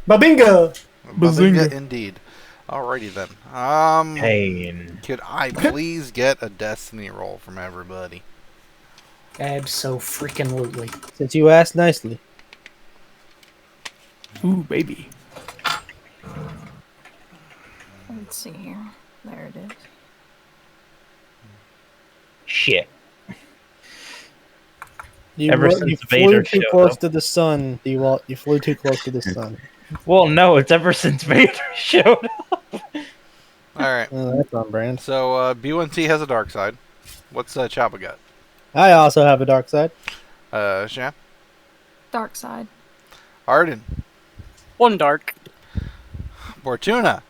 Babinga! Bazinga. Indeed. Alrighty then. Pain. Could I please get a destiny roll from everybody? Abso-freaking-lutely. Since you asked nicely. Ooh, baby. Let's see here. There it is. Shit. You, Ever you since flew Vader too showed close up. to the sun. You flew too close to the sun. Well, no, it's ever since Vader showed up. Alright. Oh, that's on brand. So, B1T has a dark side. What's Chabba got? I also have a dark side. Shan? Dark side. Arden? One dark. Bortuna?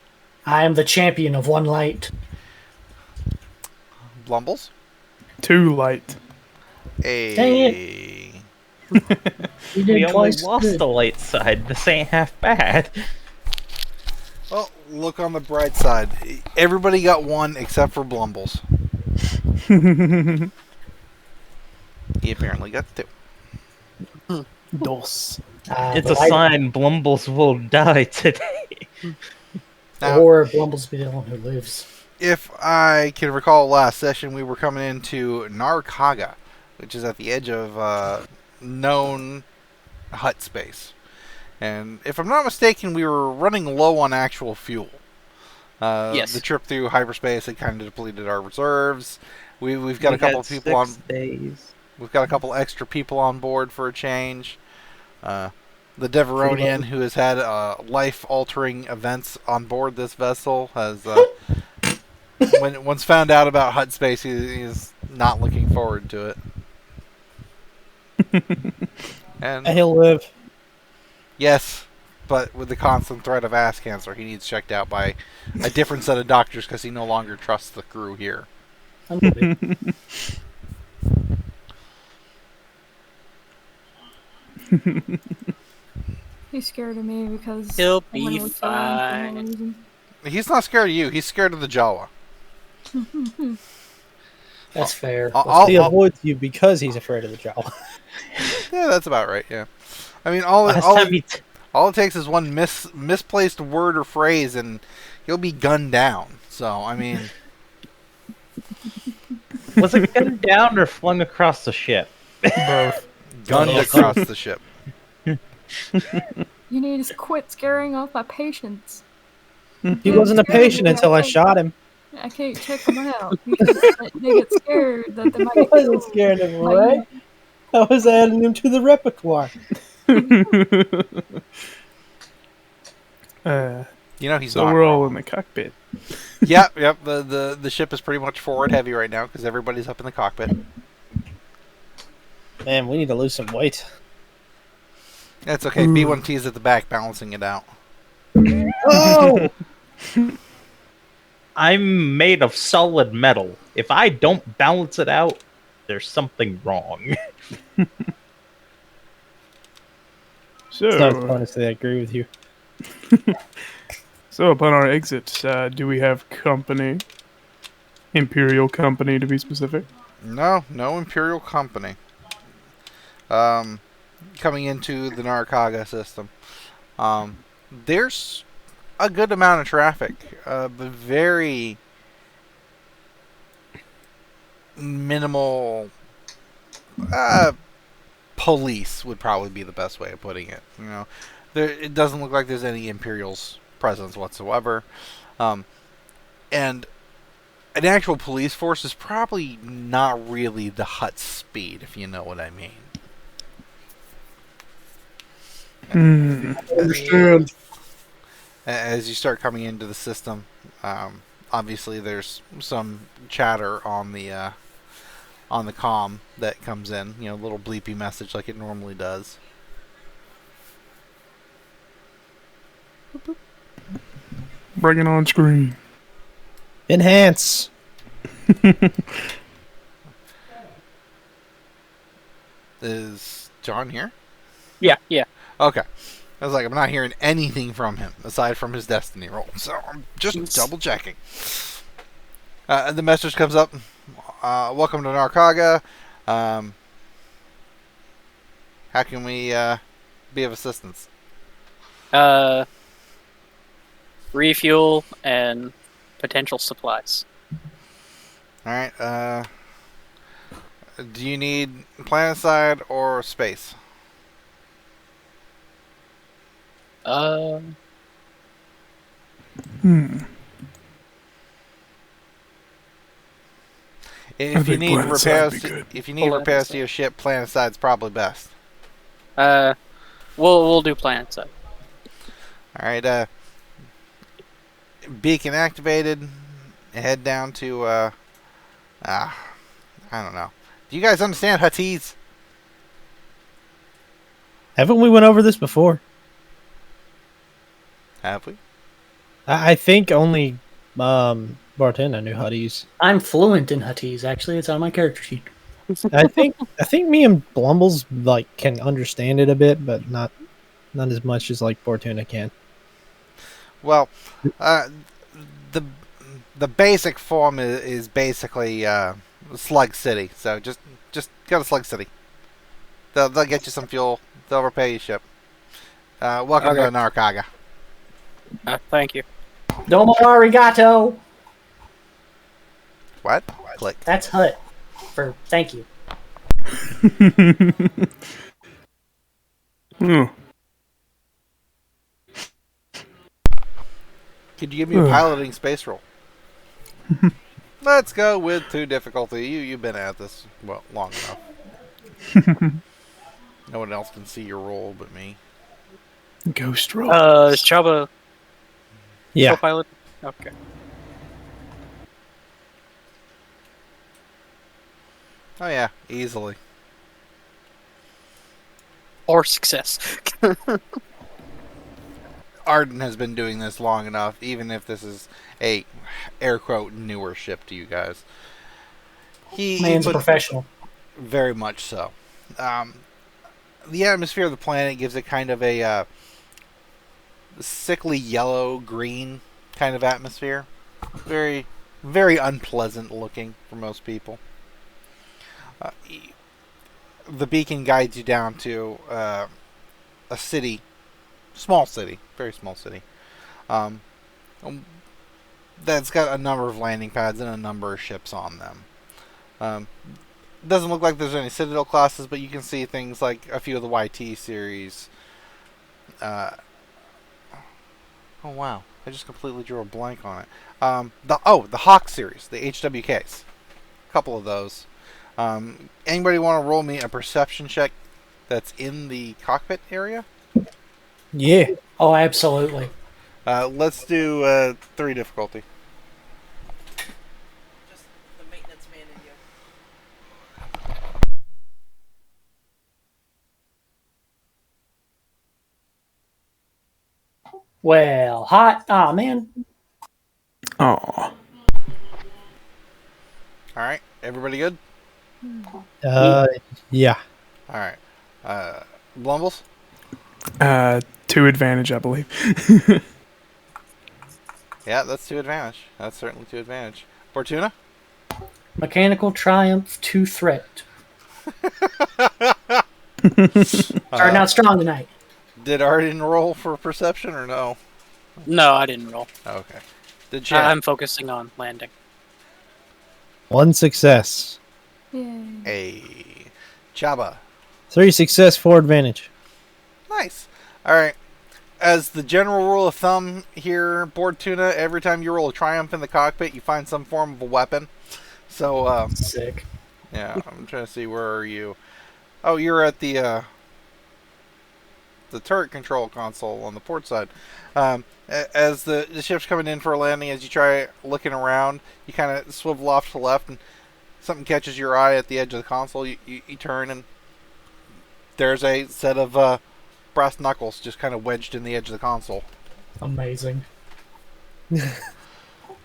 I am the champion of one light. Blumbles? Too light. A... Dang You We did only twice. lost good. the light side. This ain't half bad. Well, look on the bright side. Everybody got one except for Blumbles. He apparently got two. Dos. It's the a light- sign Blumbles will die today. Now, Or Blumbles be the one who lives. if I can recall last session, we were coming into Narkaga, which is at the edge of known hut space. And if I'm not mistaken, we were running low on actual fuel. Yes. The trip through hyperspace had kind of depleted our reserves. We've got a couple of people on. Days. We've got a couple extra people on board for a change. The Deveronian, who has had life-altering events on board this vessel, has once found out about hut space, he's not looking forward to it. And He'll live. yes, but with the constant threat of ass cancer, he needs checked out by a different set of doctors because he no longer trusts the crew here. He's scared of me because He'll someone be would kill him for no fine. reason. He's not scared of you. He's scared of the Jawa. That's fair. He avoids you because he's afraid of the Jawa. Yeah, that's about right. Yeah, I mean, Last time he all it takes is one misplaced word or phrase, and he'll be gunned down. So, I mean, was it gunned down or flung across the ship? Both. gunned across the ship. You need to quit scaring off my patients. He wasn't a patient until I shot him. I can't check them out because they get scared that they might I get wasn't killed. scared of him, Like, right? I was adding him to the repertoire. You know he's So not we're all wrong. in the cockpit. Yep. The ship is pretty much forward heavy right now because everybody's up in the cockpit. Man, we need to lose some weight. That's okay. B1T is at the back balancing it out. Oh! I'm made of solid metal. If I don't balance it out, there's something wrong. It's not So, fun to say I agree with you. So upon our exit, do we have company? Imperial company, to be specific. No Imperial company. Coming into the Narkaga system. There's a good amount of traffic, but very minimal. Police would probably be the best way of putting it. You know, it doesn't look like there's any Imperials presence whatsoever, and an actual police force is probably not really the hut speed, if you know what I mean. Understand. As you start coming into the system, obviously there's some chatter on the comm that comes in. You know, a little bleepy message like it normally does. Bring it on screen. Enhance. Is John here? Yeah. Okay. I was like, I'm not hearing anything from him aside from his destiny roll, so I'm just double checking. The message comes up. Welcome to Narkaga. How can we be of assistance? Refuel and potential supplies. All right. Do you need planetside or space? If you think need planetside repairs, be good. if you need repairs to Planetside. your ship, planetside's probably best. We'll do planet side. All right. Beacon activated. Head down to I don't know. Do you guys understand Huttese? Haven't we went over this before? Have we? I think only Bortuna knew how to use. I'm fluent in Huttese, actually. It's on my character sheet. I think me and Blumbles can understand it a bit, but not as much as Bortuna can. Well, the basic form is basically Slug City. So just go to Slug City. They'll get you some fuel. They'll repair your ship. Welcome to Narcaga. Thank you. Domo arigato! What? Click. That's Hut. For thank you. Hmm. Could you give me a piloting space roll? Let's go with 2 difficulty. You've been at this long enough. No one else can see your roll but me. Ghost roll. Is Chabba Yeah. co-pilot? Okay. Oh yeah, easily. Or success. Arden has been doing this long enough, even if this is a air quote newer ship to you guys. Man's a professional. Very much so. The atmosphere of the planet gives it kind of a sickly yellow-green kind of atmosphere. Very, very unpleasant looking for most people. The beacon guides you down to a city, small city, very small city, that's got a number of landing pads and a number of ships on them. Doesn't look like there's any Citadel classes, but you can see things like a few of the YT series. Oh wow, I just completely drew a blank on it. The Hawk series, the HWKs, a couple of those. Anybody want to roll me a perception check that's in the cockpit area? Yeah. Oh, absolutely. Let's do 3 difficulty. Just the maintenance man in you. Well, hot. Ah, man. Aw. Alright, everybody good? Yeah. Alright. Blumbles? 2 advantage, I believe. Yeah, that's 2 advantage. That's certainly 2 advantage. Bortuna? Mechanical Triumph 2 Threat. Starting out strong tonight. Did Arden roll for perception or no? No, I didn't roll. Okay. Did Chad? I'm focusing on landing. 1 success. Yay. A Chabba. 3 success, 4 advantage. Nice. Alright. As the general rule of thumb here, Bortuna, every time you roll a triumph in the cockpit, you find some form of a weapon. So, Sick. yeah, I'm trying to see, where are you? Oh, you're at the turret control console on the port side. As the ship's coming in for a landing, as you try looking around, you kind of swivel off to the left, and something catches your eye at the edge of the console. You turn, and there's a set of brass knuckles just kind of wedged in the edge of the console. Amazing.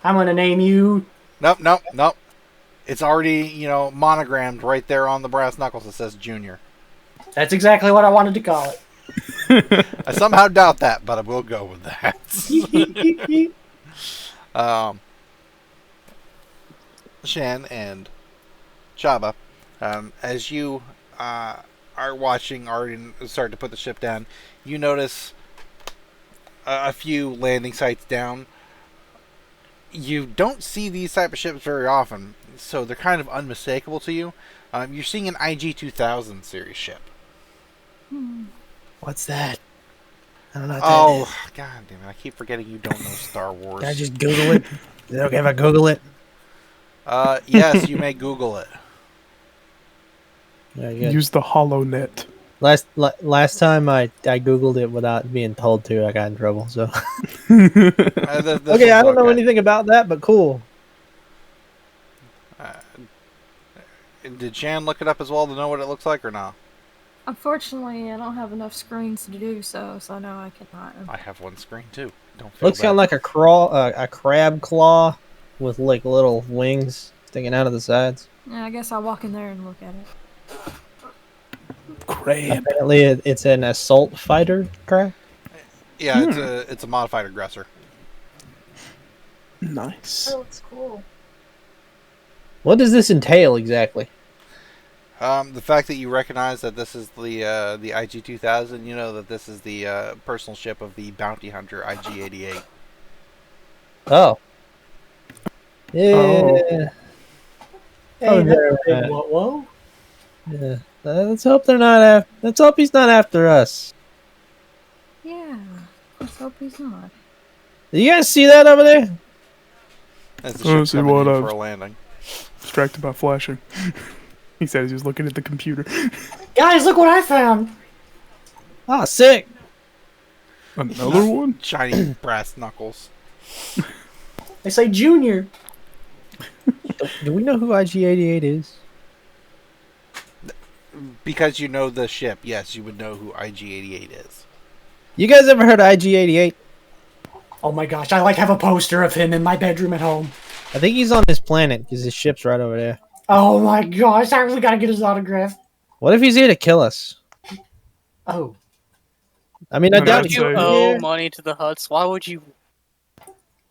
I'm going to name you... Nope. It's already, monogrammed right there on the brass knuckles. It says Junior. That's exactly what I wanted to call it. I somehow doubt that, but I will go with that. Shan and Chabba, as you are watching Arden start to put the ship down, you notice a few landing sites down, you don't see these type of ships very often, so they're kind of unmistakable to you. You're seeing an IG-2000 series ship. What's that? I don't know what that is. God damn it! I keep forgetting you don't know Star Wars. Can I just Google it? Is it okay if I Google it? Yes, you may Google it. Yeah, good. Use the HoloNet. Last time I Googled it without being told to, I got in trouble. So This okay, I don't one's know okay. anything about that, but cool. Did Shan look it up as well to know what it looks like or not? Unfortunately, I don't have enough screens to do so, so no, I cannot. I have one screen too. Don't feel Looks kind of like a crab claw with like little wings sticking out of the sides. Yeah, I guess I'll walk in there and look at it. Crab. Apparently, it's an assault fighter crab. Yeah, it's a modified aggressor. Nice. Oh, it's cool. What does this entail exactly? The fact that you recognize that this is the IG-2000, you know that this is the personal ship of the bounty hunter IG-88. Oh. Yeah. Oh. Hey, that's there, a big whoa. Yeah. Let's hope they're not. Let's hope he's not after us. Yeah, let's hope he's not. Do you guys see that over there? As the Oh, ship's see coming what in I've- for a landing. Distracted by flashing. He said he was looking at the computer. Guys, look what I found. Oh, sick. Another one? Shiny brass knuckles. They say Junior. Do we know who IG-88 is? Because you know the ship, yes, you would know who IG-88 is. You guys ever heard of IG-88? Oh my gosh, I have a poster of him in my bedroom at home. I think he's on this planet because his ship's right over there. Oh my gosh, I really gotta get his autograph. What if he's here to kill us? Oh, I mean, I I'd doubt say- he's You Say- owe here. money to the Huts. Why would you?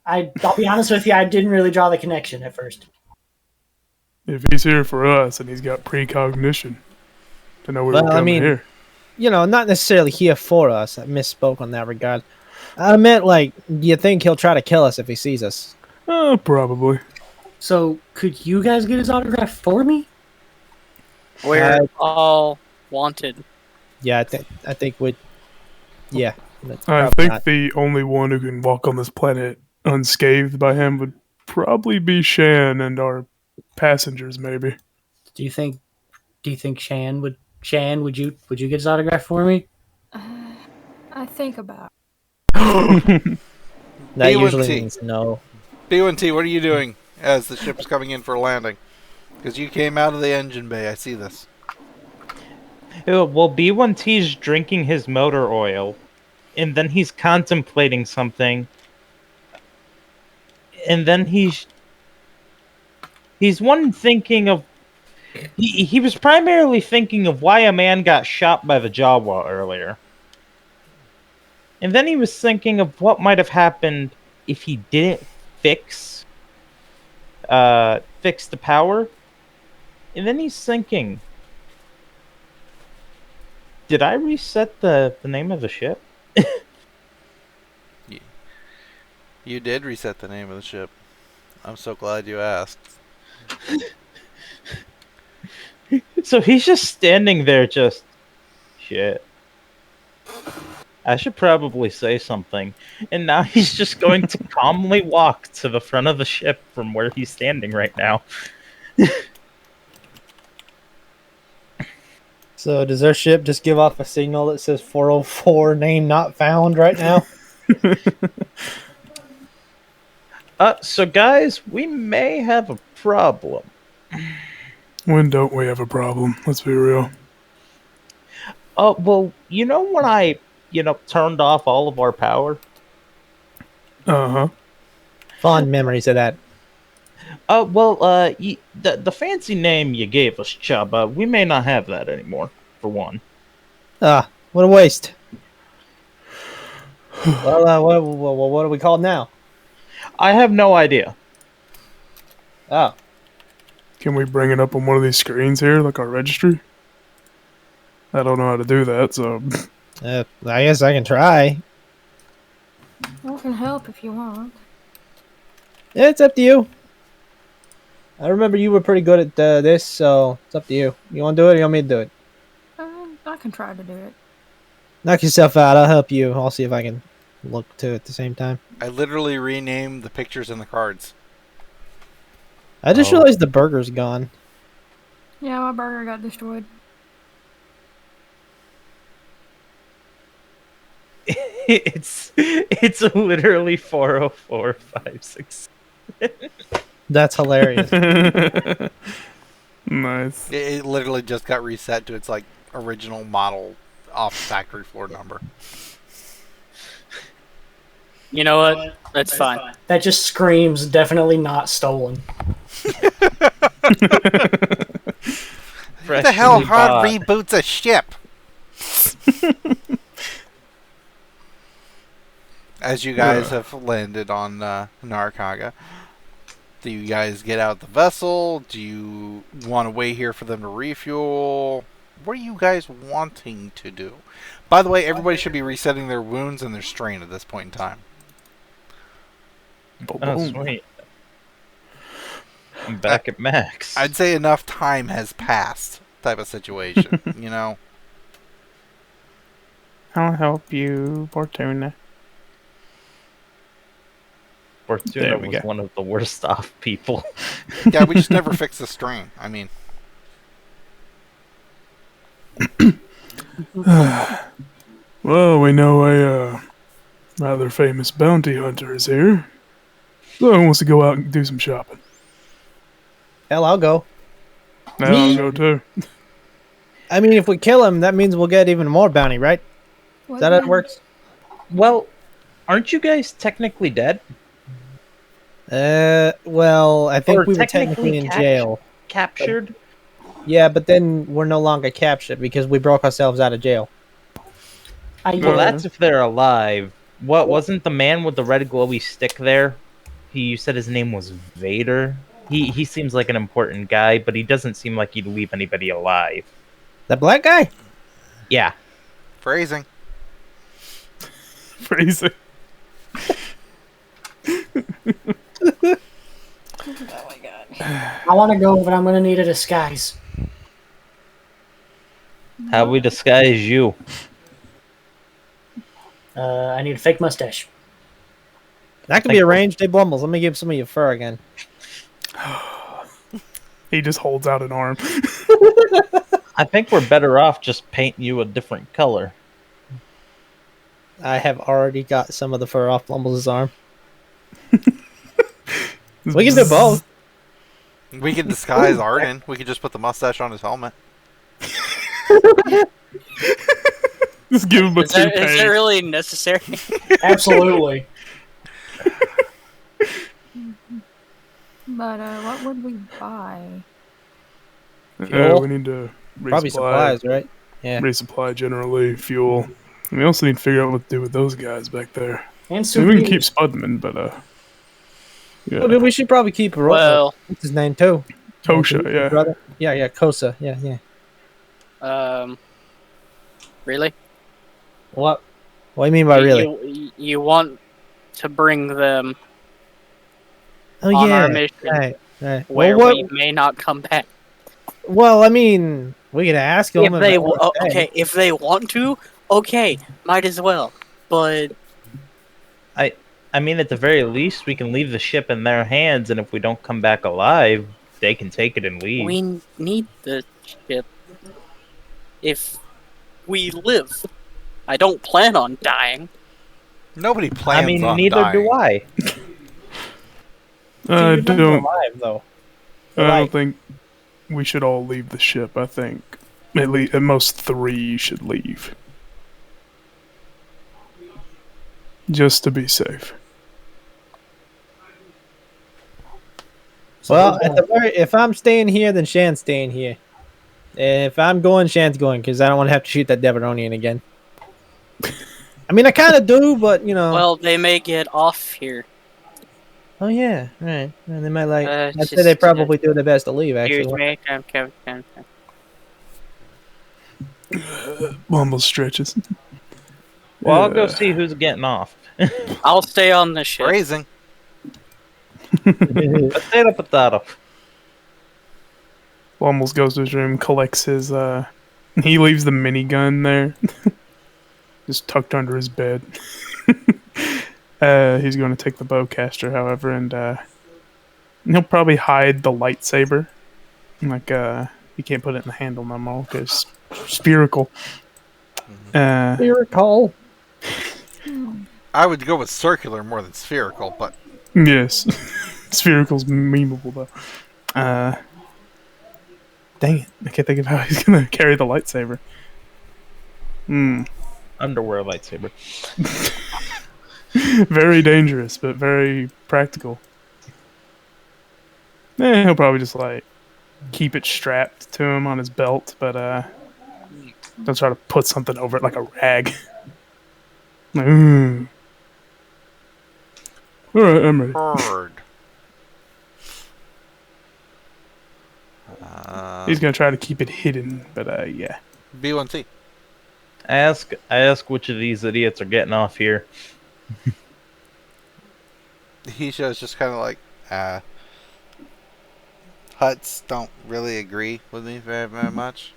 I'll be honest with you, I didn't really draw the connection at first. If he's here for us and he's got precognition to know we Well, were I coming mean- here. You know, not necessarily here for us. I misspoke on that regard. I meant, like, do you think he'll try to kill us if he sees us? Probably. So, could you guys get his autograph for me? We're all wanted. Yeah, I think we. Yeah. that's I probably think not. the only one who can walk on this planet unscathed by him would probably be Shan and our passengers, maybe. Do you think Shan, would you get his autograph for me? I think about. That B1T. usually means no. B1T, what are you doing as the ship is coming in for a landing? Because you came out of the engine bay, I see this. Well, B1T's drinking his motor oil, and then he's contemplating something, and then he's thinking of. He was primarily thinking of why a man got shot by the Jawa earlier. And then he was thinking of what might have happened if he didn't fix the power. And then he's thinking, did I reset the name of the ship? You did reset the name of the ship. I'm so glad you asked. So he's just standing there just, shit. I should probably say something. And now he's just going to calmly walk to the front of the ship from where he's standing right now. So does our ship just give off a signal that says 404 name not found right now? So guys, we may have a problem. When don't we have a problem? Let's be real. Well, you know when I, turned off all of our power? Uh-huh. Fond memories of that. The fancy name you gave us, Chabba, we may not have that anymore, for one. Ah, what a waste. Well, what are we called now? I have no idea. Oh, Can we bring it up on one of these screens here, like our registry? I don't know how to do that, so... I guess I can try. I can help if you want. Yeah, it's up to you. I remember you were pretty good at this, so it's up to you. You want to do it or you want me to do it? I can try to do it. Knock yourself out. I'll help you. I'll see if I can look too at the same time. I literally renamed the pictures and the cards. I just realized the burger's gone. Yeah, my burger got destroyed. It's literally 40456. That's hilarious. Nice. It literally just got reset to its like original model off factory floor number. You know what? That's fine. That just screams definitely not stolen. What the hell hard reboots a ship? As you guys have landed on Narakaga, do you guys get out the vessel? Do you want to wait here for them to refuel? What are you guys wanting to do? By the way, everybody should be resetting their wounds and their strain at this point in time. Oh, sweet. I'm back at max. I'd say enough time has passed type of situation, you know? I'll help you, Bortuna. Bortuna was one of the worst off people. Yeah, we just never fixed the strain. I mean... Well, we know a rather famous bounty hunter is here. So he wants to go out and do some shopping. Hell, I'll go. Now I'll go too. I mean, if we kill him, that means we'll get even more bounty, right? Is that how it works? Well, aren't you guys technically dead? Well, I think Or we were technically in jail. Captured? Yeah, but then we're no longer captured because we broke ourselves out of jail. Well, that's if they're alive. What, wasn't the man with the red glowy stick there? You said his name was Vader? He seems like an important guy, but he doesn't seem like he'd leave anybody alive. That black guy? Yeah. Phrasing. Phrasing. Oh my god. I want to go, but I'm going to need a disguise. How we disguise you? I need a fake mustache. That could be arranged. Hey, Blumbles, let me give some of your fur again. He just holds out an arm. I think we're better off just painting you a different color. I have already got some of the fur off Blumbles' arm. We can do both. We can disguise Arden. We could just put the mustache on his helmet. Just give him a Is that really necessary? Absolutely. But what would we buy? Fuel? We need to resupply. Probably supplies, right? Yeah. Resupply generally, fuel. We also need to figure out what to do with those guys back there. And I mean, we can souvenirs. keep Spudman, but yeah. Well, we should probably keep Well- what's his name too? Tosha, His yeah. brother? Yeah, Kosa. Yeah. Really? What? What do you mean by really? You want to bring them Oh on yeah. our mission Right. where Well, we may not come back. well, I mean, we could ask them. If they they wanna stay. okay, if they want to, okay, might as well. But I mean, at the very least, we can leave the ship in their hands, and if we don't come back alive, they can take it and leave. we need the ship if we live. I don't plan on dying. Nobody plans I mean, on neither dying. do I. I Dude, I'm don't. alive though. I Right. don't think we should all leave the ship. I think at most 3 should leave, just to be safe. Well, if I'm staying here, then Shan's staying here. And if I'm going, Shan's going because I don't want to have to shoot that Deveronian again. I mean, I kind of do, but you know. Well, they may get off here. Oh yeah, right. And they might like. I'd it's say they just, probably do their best to leave. Excuse Actually, me. Mumble stretches. Well, I'll go see who's getting off. I'll stay on the ship. Phrasing. Potato, potato. Blumbles goes to his room, collects his, he leaves the minigun there. Just tucked under his bed. He's going to take the bowcaster, however, and, he'll probably hide the lightsaber. Like, you can't put it in the handle no more, because spherical. Miracle. I would go with circular more than spherical, but Yes. Spherical's memeable, though. Dang it. I can't think of how he's going to carry the lightsaber. Underwear lightsaber. Very dangerous, but very practical. He'll probably just, like, keep it strapped to him on his belt, but, he'll try to put something over it, like a rag. Like, Alright, I'm ready. bird. He's gonna try to keep it hidden, but, yeah. B1T. Ask which of these idiots are getting off here. He shows just kind of like, Huts don't really agree with me very, very much.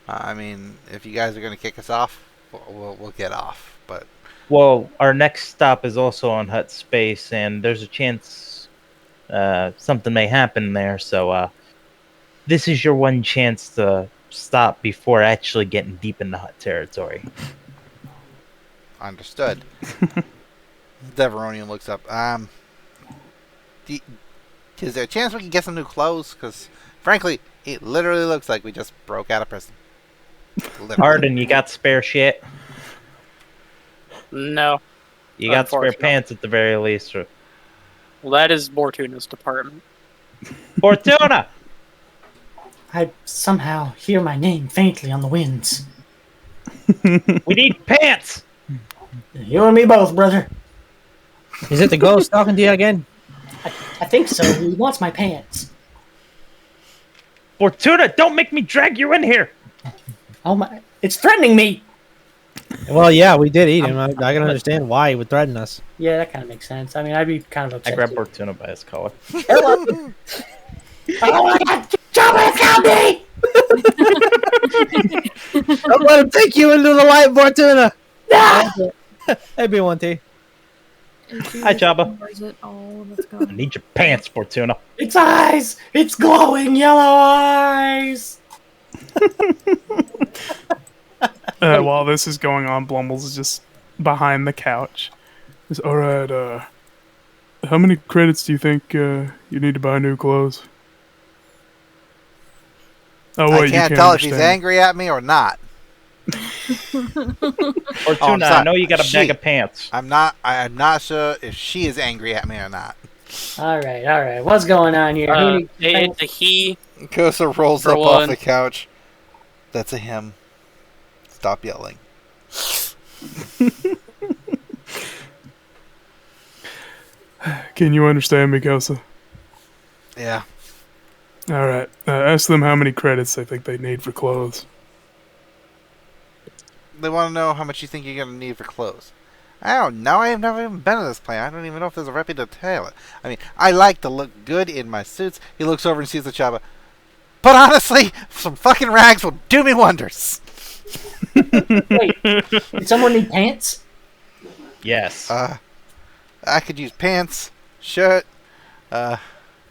I mean, if you guys are going to kick us off, we'll get off. But Well, our next stop is also on Hut space, and there's a chance something may happen there. So this is your one chance to stop before actually getting deep into Hut territory. understood. Deveronian looks up. Is there a chance we can get some new clothes? Because, frankly, it literally looks like we just broke out of prison. Literally. Arden, you got spare shit? No. You got spare Unfortunately. pants at the very least. Well, that is Bortuna's department. Bortuna! I somehow hear my name faintly on the winds. We need pants! You and me both, brother. Is it the ghost talking to you again? I think so. He wants my pants. Bortuna, don't make me drag you in here! Oh my! It's threatening me. Well, yeah, we did eat him. I can understand why he would threaten us. Yeah, that kind of makes sense. I mean, I'd be kind of I upset. grabbed too. Bortuna by his collar. Oh my God! Chabba found me! Don't let him take you into the light, Bortuna! Hey, B1T. Hi, Chabba. Or is it all that's I going? need your pants, Bortuna. It's eyes! It's glowing yellow eyes! While this is going on, Blumbles is just behind the couch. He's, alright, how many credits do you think you need to buy new clothes? Oh, wait, I you can't tell if he's angry at me or not. Bortuna, I sorry. know you got a She. bag of pants. I'm not sure if she is angry at me or not. All right. What's going on here? It's a he. Kosa rolls For up off one. the couch. That's a him. Stop yelling. Can you understand me, Kosa? Yeah. Alright, ask them how many credits they think they need for clothes. They want to know how much you think you're going to need for clothes. I don't know. I have never even been to this place. I don't even know if there's a reputable tailor. I mean, I like to look good in my suits. He looks over and sees the Chabba. But honestly, some fucking rags will do me wonders. Wait, did someone need pants? Yes. I could use pants, shirt.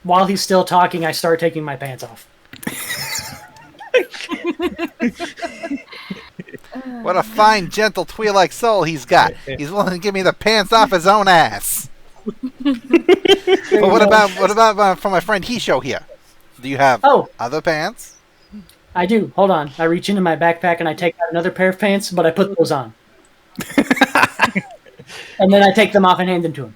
While he's still talking, I start taking my pants off. What a fine, gentle Twi'lek soul he's got. He's willing to give me the pants off his own ass. But what about from my friend Hisho here? Do you have other pants? I do. Hold on. I reach into my backpack and I take out another pair of pants, but I put those on. And then I take them off and hand them to him.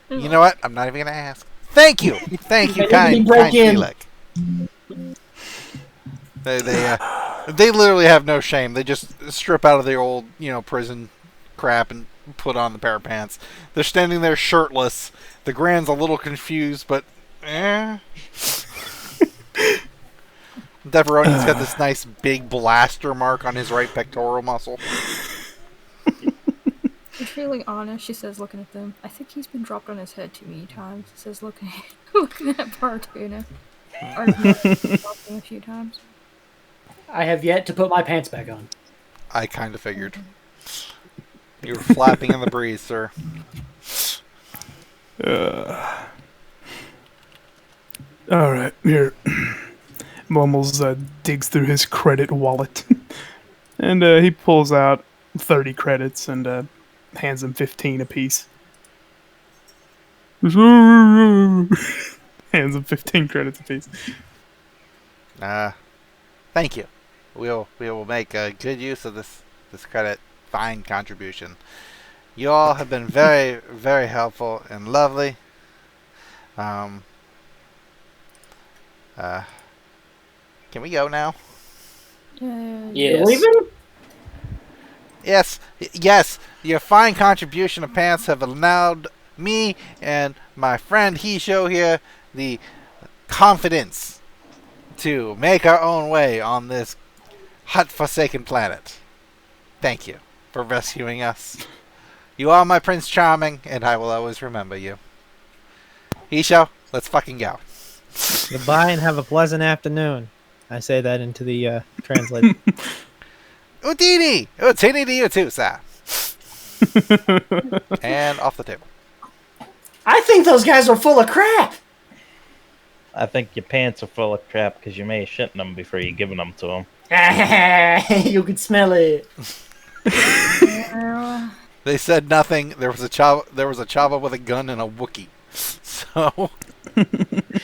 You know what? I'm not even gonna ask. Thank you, kind break in. Twi'lek. They literally have no shame. They just strip out of their old, prison crap and put on the pair of pants. They're standing there shirtless. The Grand's a little confused, but Deveroni's got this nice big blaster mark on his right pectoral muscle. She's feeling honest, she says, looking at them. I think he's been dropped on his head too many times. Says, looking at Bortuna. Arden dropped him a few times. I have yet to put my pants back on. I kind of figured. You were flapping in the breeze, sir. Alright, here. Blumbles digs through his credit wallet. And he pulls out 30 credits and hands them 15 apiece. Hands them 15 credits apiece. Thank you. We will make good use of this credit. Fine contribution. You all have been very, very helpful and lovely. Can we go now? Yes. Leaving? Yes. Your fine contribution of pants have allowed me and my friend Hisho here the confidence to make our own way on this hot forsaken planet. Thank you for rescuing us. You are my Prince Charming, and I will always remember you. Hisho, let's fucking go. Goodbye and have a pleasant afternoon. I say that into the translator. Utini! Utini to you too, sir. And off the table. I think those guys are full of crap. I think your pants are full of crap because you may have shit in them before you giving them to them. You can smell it. They said nothing. There was a Chabba with a gun and a Wookie. So,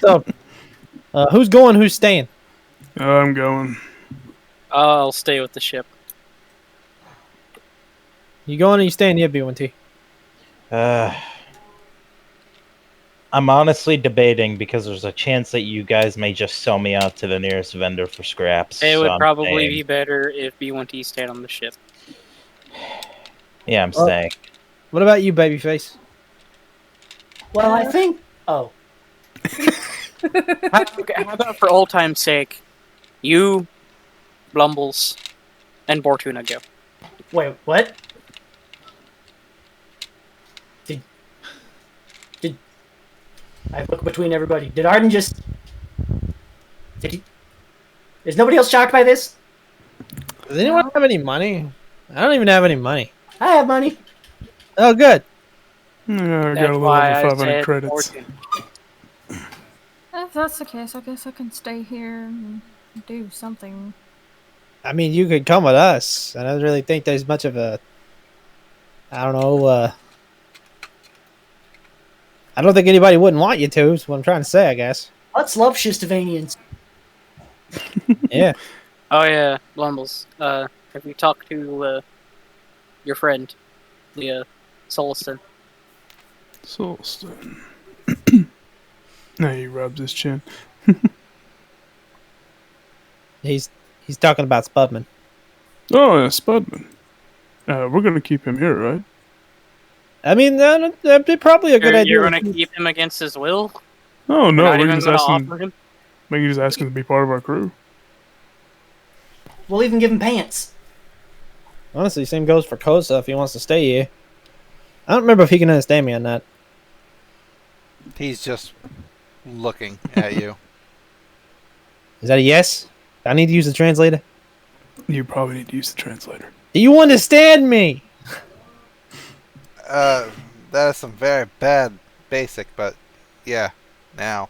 So, who's going? Who's staying? I'm going. I'll stay with the ship. You going or you staying here, B1T? I'm honestly debating because there's a chance that you guys may just sell me out to the nearest vendor for scraps. It so would I'm probably staying. be better if B1T stayed on the ship. Yeah, I'm staying. What about you, babyface? Well, I think. Oh, How about for old time's sake, you, Blumbles, and Bortuna go? wait, what? Did I look between everybody? Did Arden just? Did he? Is nobody else shocked by this? Does anyone have any money? I don't even have any money. I have money. Oh, good. Yeah, I got That's a little why over I 500 said credits. Bortuna. If that's the case, I guess I can stay here and do something. I mean, you could come with us. I don't really think there's much of a. I don't know. I don't think anybody wouldn't want you to. Is what I'm trying to say, I guess. Let's love Shistavanians. Yeah. Oh yeah, Blumbles. Have you talked to your friend, Leah Soliston? Solston. Now he rubs his chin. He's talking about Spudman. Oh, yeah, Spudman. We're gonna keep him here, right? I mean, that'd be probably a good idea. You're gonna keep him against his will? Oh no, You're not we can even just gonna ask him. offer him? We can just ask him to be part of our crew. We'll even give him pants. Honestly, same goes for Kosa if he wants to stay here. I don't remember if he can understand me on that. he's just looking at you. Is that a yes? I need to use the translator. You probably need to use the translator. Do you understand me? That is some very bad basic, but yeah, now.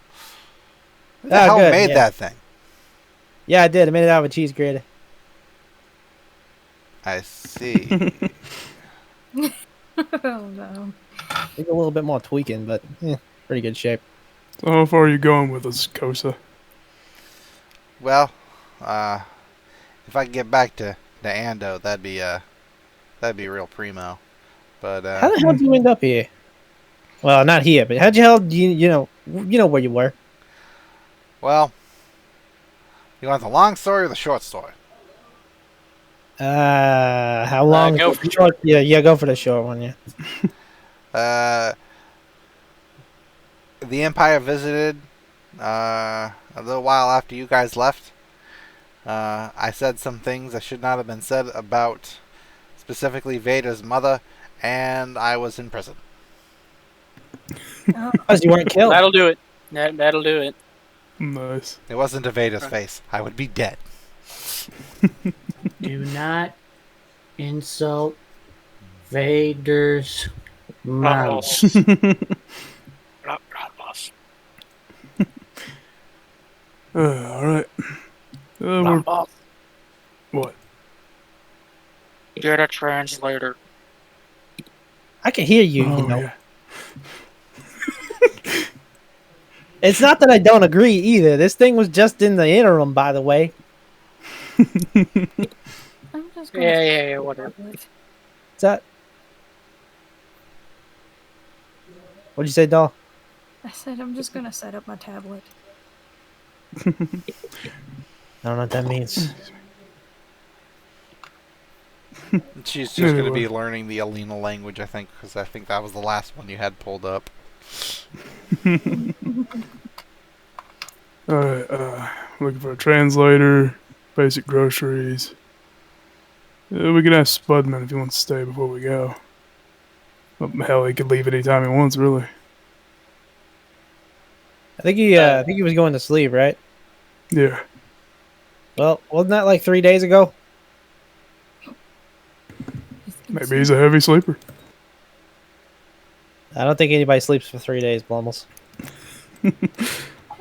Who the Ah, hell good, made yeah. that thing? Yeah, I did. I made it out of a cheese grater. I see. Oh no. Need a little bit more tweaking, but pretty good shape. So how far are you going with us, Kosa? Well, if I can get back to Ando, that'd be real primo. But How the hell did you end up here? Well, not here, but how'd you hell you know where you were? well, you want the long story or the short story? How long? Go is for the short? Yeah, go for the short one. Yeah. The Empire visited a little while after you guys left. I said some things that should not have been said about specifically Vader's mother, and I was in prison. Because you weren't killed. That'll do it. That'll do it. Nice. It wasn't to Vader's face. I would be dead. Do not insult Vader's mouse. All right. What? Get a translator. I can hear you, Oh, you know. yeah. It's not that I don't agree either. This thing was just in the interim, by the way. I'm just gonna Yeah, whatever. What's that? What'd you say, doll? I said I'm just gonna set up my tablet. I don't know what that means. She's just going to Anyway. be learning the Alina language, I think, because I think that was the last one you had pulled up. Alright, looking for a translator, basic groceries. We can ask Spudman if he wants to stay before we go. Well, hell, he could leave anytime he wants, really. I think he was going to sleep, right? Yeah. Well, wasn't that like 3 days ago? Maybe he's a heavy sleeper. I don't think anybody sleeps for 3 days, Blumbles. You'd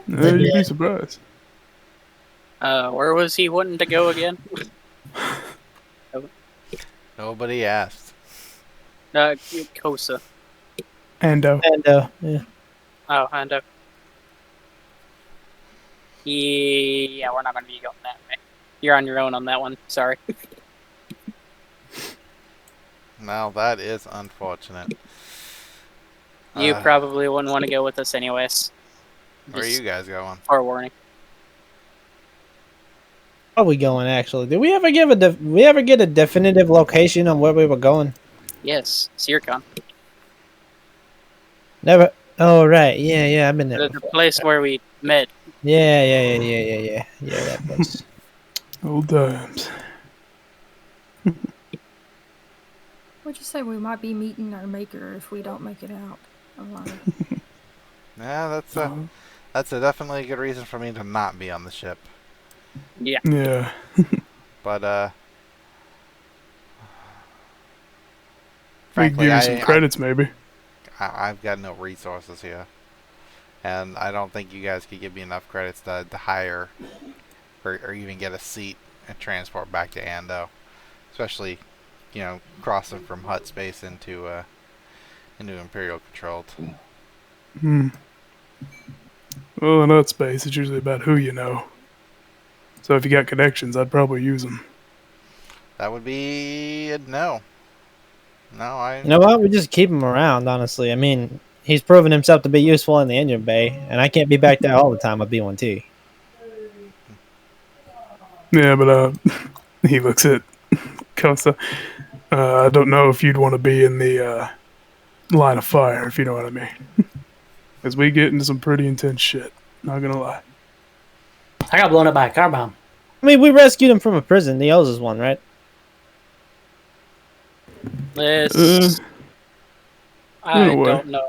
be surprised. Where was he wanting to go again? Nobody asked. Kosa. Ando. And yeah. Oh, and yeah, we're not going to be going that way. You're on your own on that one. Sorry. Now, that is unfortunate. You probably wouldn't want to go with us anyways. Where are you guys going? Forewarning. Where are we going, actually? Did we ever get a definitive location on where we were going? Yes, Sircon. Never. Oh, right. Yeah, I've been there. The place where we met. Yeah, that place. Old times. Would you say we might be meeting our maker if we don't make it out alive? Yeah, that's a definitely a good reason for me to not be on the ship. Yeah. Yeah. But We can frankly, give you some credits, maybe. I've got no resources here, and I don't think you guys could give me enough credits to hire or even get a seat and transport back to Ando, especially, you know, crossing from Hut space into Imperial controlled. Well, in Hut space, it's usually about who you know. So if you got connections, I'd probably use them. That would be a no. No, You know what? We just keep him around, honestly. I mean, he's proven himself to be useful in the engine bay, and I can't be back there all the time with B1T. Yeah, but he looks at Kosa. I don't know if you'd want to be in the line of fire, if you know what I mean. Because we get into some pretty intense shit. Not gonna lie. I got blown up by a car bomb. I mean, we rescued him from a prison. The O's is one, right? This. I in a way. don't know.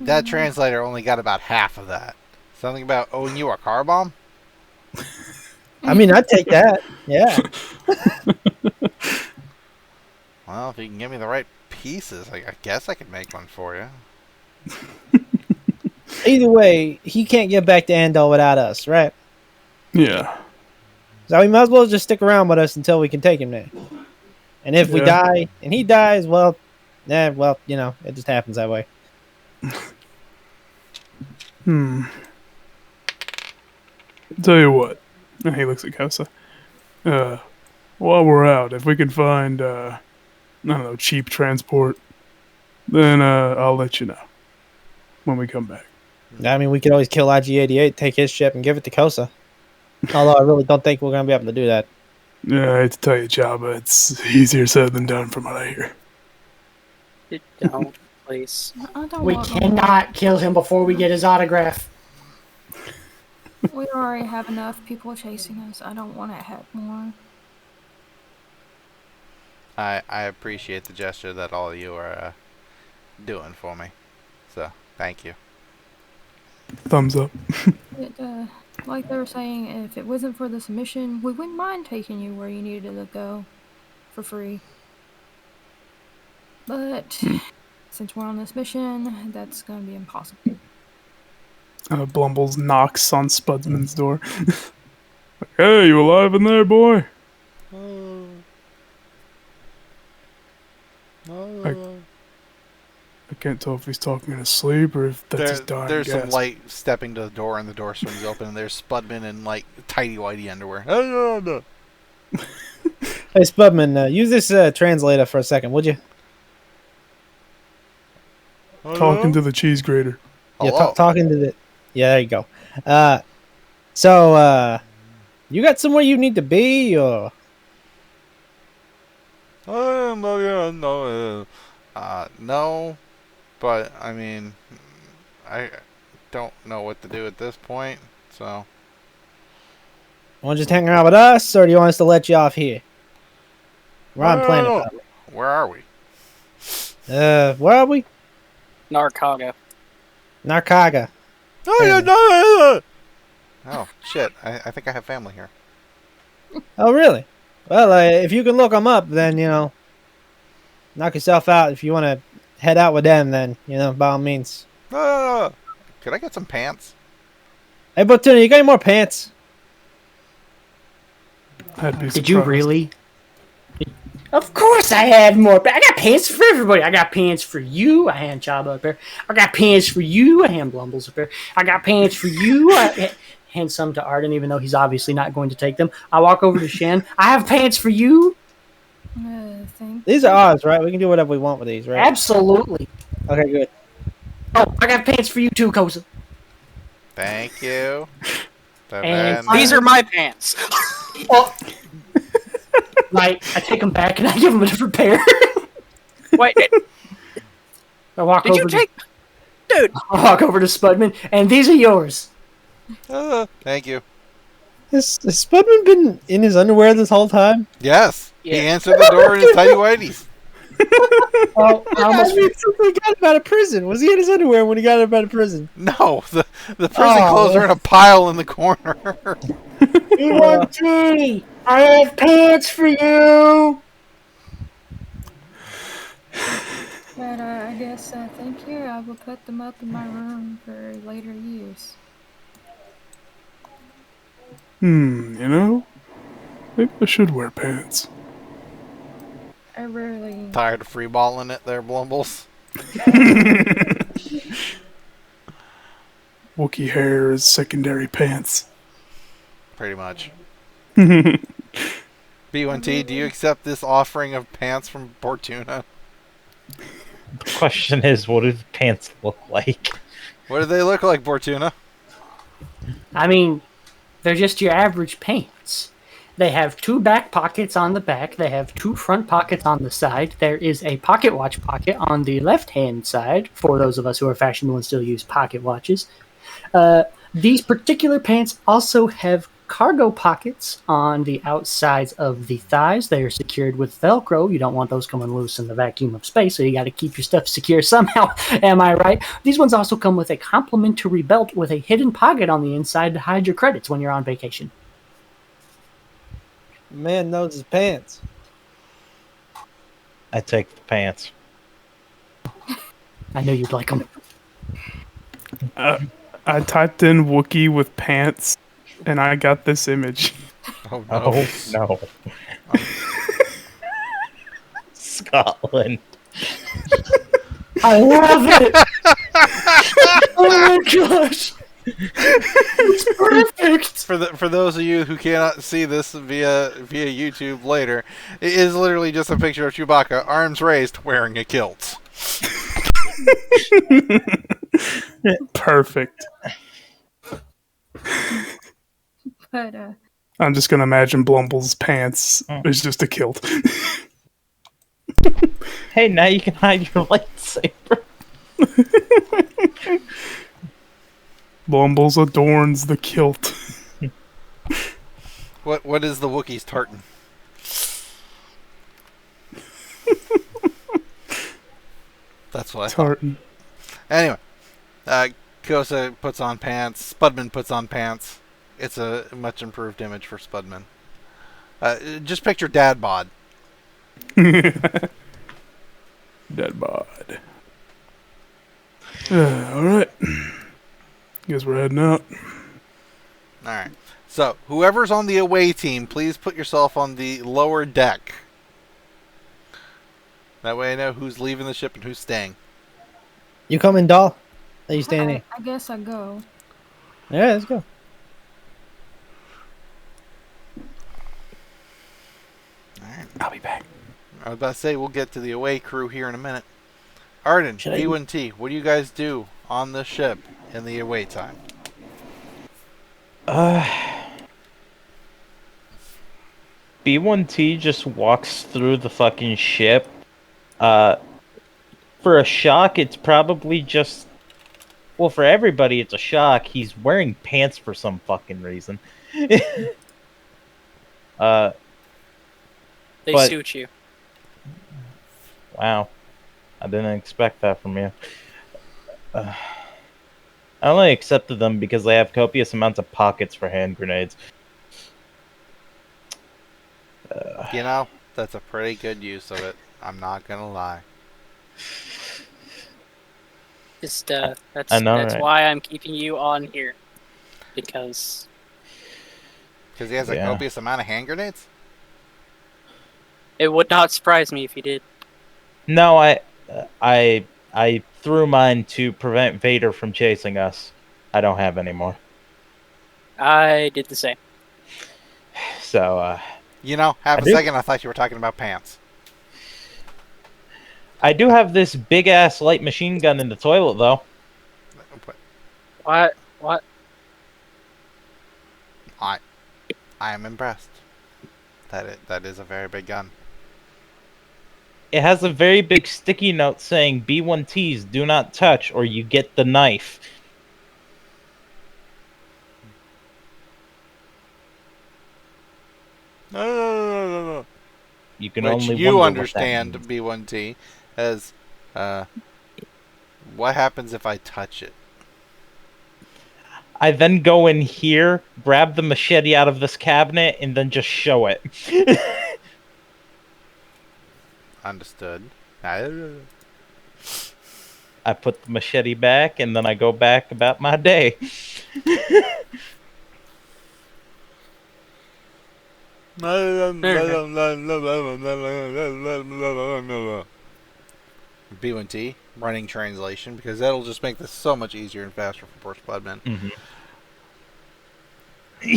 that translator only got about half of that. Something about owing you a car bomb? I mean, I'd take that. Yeah. Well, if you can give me the right pieces, I guess I could make one for you. Either way, he can't get back to Andor without us, right? Yeah. So we might as well just stick around with us until we can take him there. And if we Yeah. die, and he dies, well, you know, it just happens that way. Tell you what. He looks at Kosa. While we're out, if we can find, I don't know, cheap transport, then I'll let you know when we come back. I mean, we could always kill IG-88, take his ship, and give it to Kosa. Although I really don't think we're going to be able to do that. Yeah, I hate to tell you, Chabba, it's easier said than done from what I hear. Don't, please. I don't We want cannot kill him before we get his autograph. We already have enough people chasing us. I don't want to have more. I appreciate the gesture that all of you are doing for me. So, thank you. Thumbs up. It, like they were saying, if it wasn't for this mission, we wouldn't mind taking you where you needed to go for free. But since we're on this mission, that's going to be impossible. Blumbles knocks on Spudsman's door. Hey, you alive in there, boy? I can't tell if he's talking in his sleep or if that's his dying There's some gasp. light stepping to the door, and the door swings open, and there's Spudman in like tidy whitey underwear. Hey, Spudman, use this translator for a second, would you? Talking to the cheese grater. Yeah, Hello. talking to the. Yeah, there you go. You got somewhere you need to be, or No, but I mean, I don't know what to do at this point. So, want to just hang around with us, or do you want us to let you off here? We're on planet. Oh, Power. where are we? Where are we? Narcaga. Narcaga. Oh shit! I think I have family here. Oh, really? Well, if you can look them up, then knock yourself out. If you want to head out with them, then by all means. Could I get some pants? Hey, Bortuna, you got any more pants? I'd be Did you surprised. really? Of course I had more. I got pants for everybody. I got pants for you. I hand Chabba up there. I got pants for you. I hand Blumbles up there. I got pants for you. I hand some to Arden, even though he's obviously not going to take them. I walk over to Shen. I have pants for you. Thank These are ours, right? We can do whatever we want with these, right? Absolutely. Okay, good. Oh, I got pants for you too, Kosa. Thank you. And These are my pants. Oh. Like, I take them back and I give them a different pair. Wait, I walk did over you take... Dude, I walk over to Spudman, and these are yours. Thank you. Has Spudman been in his underwear this whole time? Yes, Yeah. he answered the door in his tidy whities. Oh, I almost Since he got him out of prison. Was he in his underwear when he got him out of prison? No, the prison Oh. clothes are in a pile in the corner. You want tea? I have pants for you. But I guess thank you. I will put them up in my room for later use. Maybe I should wear pants. I rarely. Tired of freeballing it there, Blumbles? Wookiee hair is secondary pants. Pretty much. B1T, do you accept this offering of pants from Bortuna? The question is, what do the pants look like? What do they look like, Bortuna? I mean, they're just your average pants. They have 2 back pockets on the back. They have 2 front pockets on the side. There is a pocket watch pocket on the left-hand side, for those of us who are fashionable and still use pocket watches. These particular pants also have cargo pockets on the outsides of the thighs. They are secured with Velcro. You don't want those coming loose in the vacuum of space, so you got to keep your stuff secure somehow. Am I right? These ones also come with a complimentary belt with a hidden pocket on the inside to hide your credits when you're on vacation. Man knows his pants. I take the pants. I knew you'd like them. I typed in Wookiee with pants, and I got this image. Oh, Oh no. Scotland. I love it! Oh my gosh! It's perfect! For those of you who cannot see this via YouTube later, it is literally just a picture of Chewbacca, arms raised, wearing a kilt. Perfect. But I'm just gonna imagine Blumbles' pants is just a kilt. Hey, now you can hide your lightsaber. Blumbles adorns the kilt. What is the Wookiee's tartan? That's what I thought. Tartan. Anyway, Kosa puts on pants. Spudman puts on pants. It's a much improved image for Spudman. Just picture dad bod. Dead bod. Alright. Guess we're heading out. Alright. So, whoever's on the away team, please put yourself on the lower deck. That way I know who's leaving the ship and who's staying. You coming, doll? Are you staying here? I guess I go. Yeah, let's go. Alright. I'll be back. I was about to say, we'll get to the away crew here in a minute. Arden, Should I- B1T, what do you guys do on the ship in the away time? B1T just walks through the fucking ship. For a shock, it's probably just... Well, for everybody, it's a shock. He's wearing pants for some fucking reason. They But- suit you. Wow. I didn't expect that from you. I only accepted them because they have copious amounts of pockets for hand grenades. You know, that's a pretty good use of it. I'm not gonna lie. Just that's I know, that's right? why I'm keeping you on here, because Because he has a Yeah. copious amount of hand grenades? it would not surprise me if he did. No, I threw mine to prevent Vader from chasing us. I don't have any more. I did the same. So, You know, I half a do. second I thought you were talking about pants. I do have this big-ass light machine gun in the toilet, though. What? What? I am impressed. That is a very big gun. It has a very big sticky note saying, B1Ts, do not touch, or you get the knife. No. You can Which only you wonder what that understand, means. B1T, as what happens if I touch it? I then go in here, grab the machete out of this cabinet, and then just show it. Understood. I put the machete back, and then I go back about my day. B1T, running translation, because that'll just make this so much easier and faster for poor Spudman.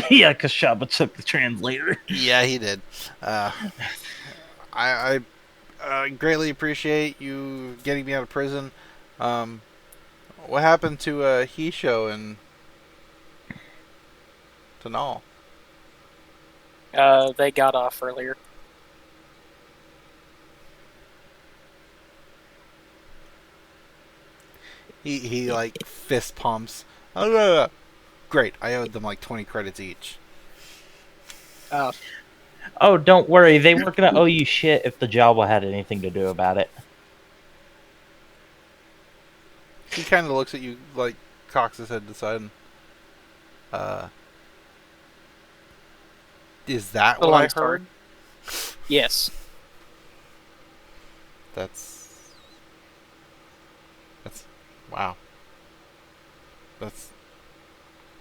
Yeah, because Chabba took the translator. Yeah, he did. I greatly appreciate you getting me out of prison. What happened to Hisho and Tanal? They got off earlier. He like fist pumps. Great, I owed them like 20 credits each. Oh, don't worry. They weren't going to owe you shit if the Jawa had anything to do about it. He kind of looks at you like cocks his head deciding. Is that A what long I story. heard? Yes. That's wow.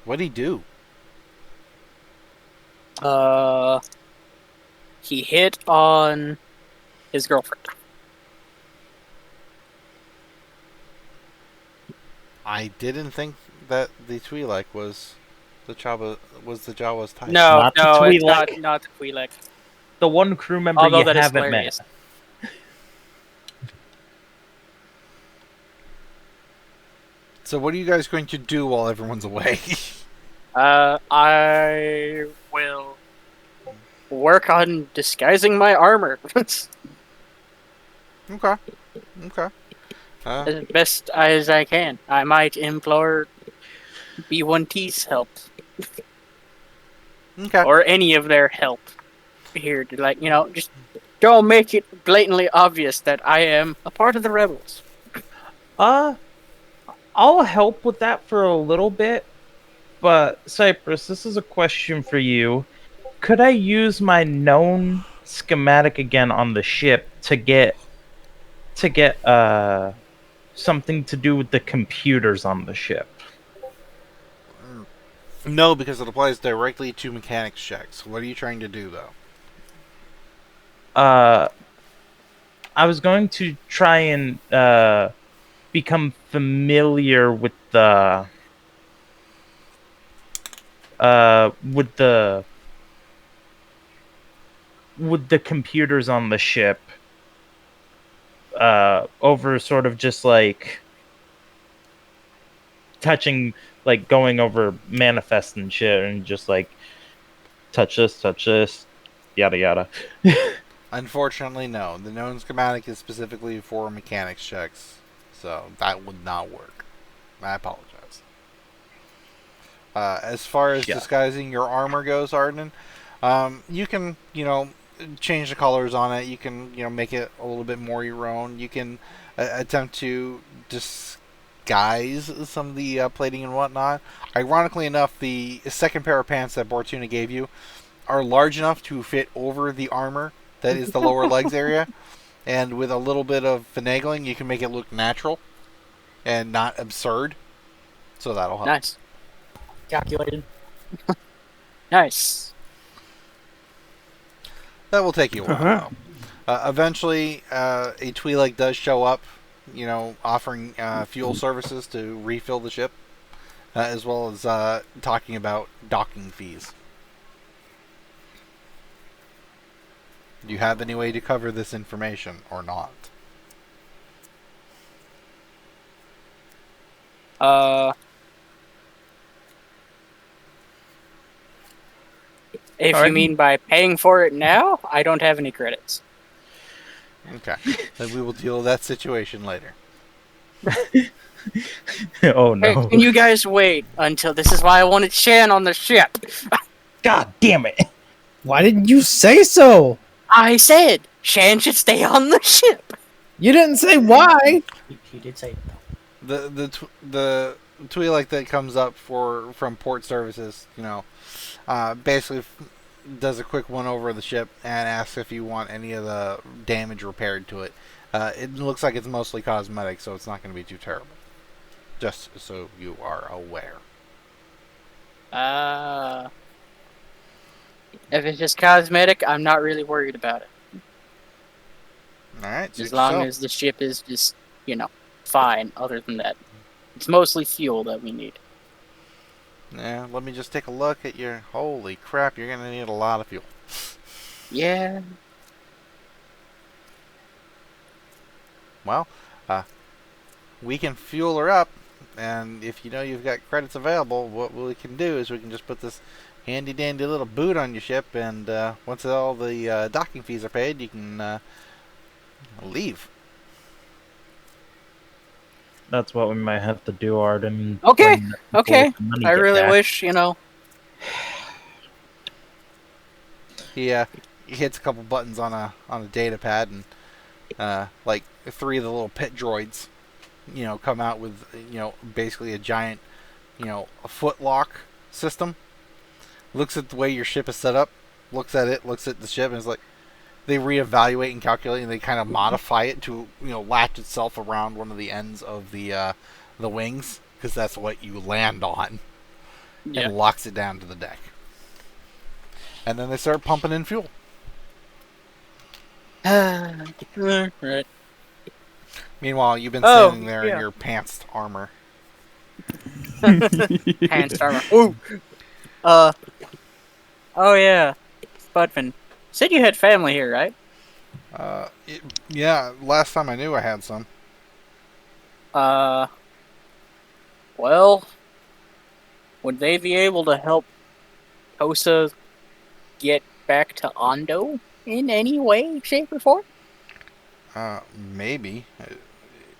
What'd he do? He hit on his girlfriend. I didn't think that the Twi'lek was the Jawa's type. No, Not the no, it's Twi'lek. not the Twi'lek. The one crew member Although you that is haven't hilarious. met. So what are you guys going to do while everyone's away? I will work on disguising my armor Okay. as best as I can. I might implore B1T's help, Okay. or any of their help here to, like, just don't make it blatantly obvious that I am a part of the rebels. Uh, I'll help with that for a little bit, but Cypress, this is a question for you. Could I use my known schematic again on the ship to get something to do with the computers on the ship? No, because it applies directly to mechanics checks. What are you trying to do, though? I was going to try and become familiar with the with the computers on the ship over sort of just like touching, like going over manifest and shit, and just like touch this, yada yada. Unfortunately, no. The known schematic is specifically for mechanics checks, so that would not work. I apologize. As far as Yeah. disguising your armor goes, Arden, you can, change the colors on it. You can, make it a little bit more your own. You can attempt to disguise some of the plating and whatnot. Ironically enough, the second pair of pants that Bortuna gave you are large enough to fit over the armor that is the lower legs area, and with a little bit of finagling, you can make it look natural and not absurd. So that'll help. Nice. Calculated. Nice. That will take you a while. Eventually, a Twi'lek does show up, offering fuel services to refill the ship, as well as talking about docking fees. Do you have any way to cover this information or not? If you mean by paying for it now, I don't have any credits. Okay. Then we will deal with that situation later. Oh Hey, no! can you guys wait until this is why I wanted Shan on the ship? God damn it! Why didn't you say so? I said Shan should stay on the ship. You didn't say why. He did say it though. The Twi'lek that comes up from port services, basically does a quick one over of the ship and asks if you want any of the damage repaired to it. It looks like it's mostly cosmetic, so it's not going to be too terrible. Just so you are aware. If it's just cosmetic, I'm not really worried about it. Alright, As long as the ship is just, fine, other than that. It's mostly fuel that we need. Yeah, let me just take a look at your... Holy crap, you're going to need a lot of fuel. Yeah. Well, we can fuel her up, and if you've got credits available, what we can do is we can just put this handy dandy little boot on your ship, and once all the docking fees are paid, you can leave. That's what we might have to do, Arden. Okay, when the okay. money I get really back. wish, He hits a couple buttons on a data pad, and like 3 of the little pit droids, come out with basically a giant, a footlock system. Looks at the way your ship is set up, looks at it, looks at the ship, and is like, they reevaluate and calculate, and they kind of modify it to latch itself around one of the ends of the wings, because that's what you land on, and locks it down to the deck. And then they start pumping in fuel. Right. Meanwhile, you've been standing there in your pantsed armor. Hand armor. Ooh. Oh yeah, Budman. Said you had family here, right? Yeah, last time I knew I had some. Well, would they be able to help Kosa get back to Ondo in any way, shape, or form? Maybe.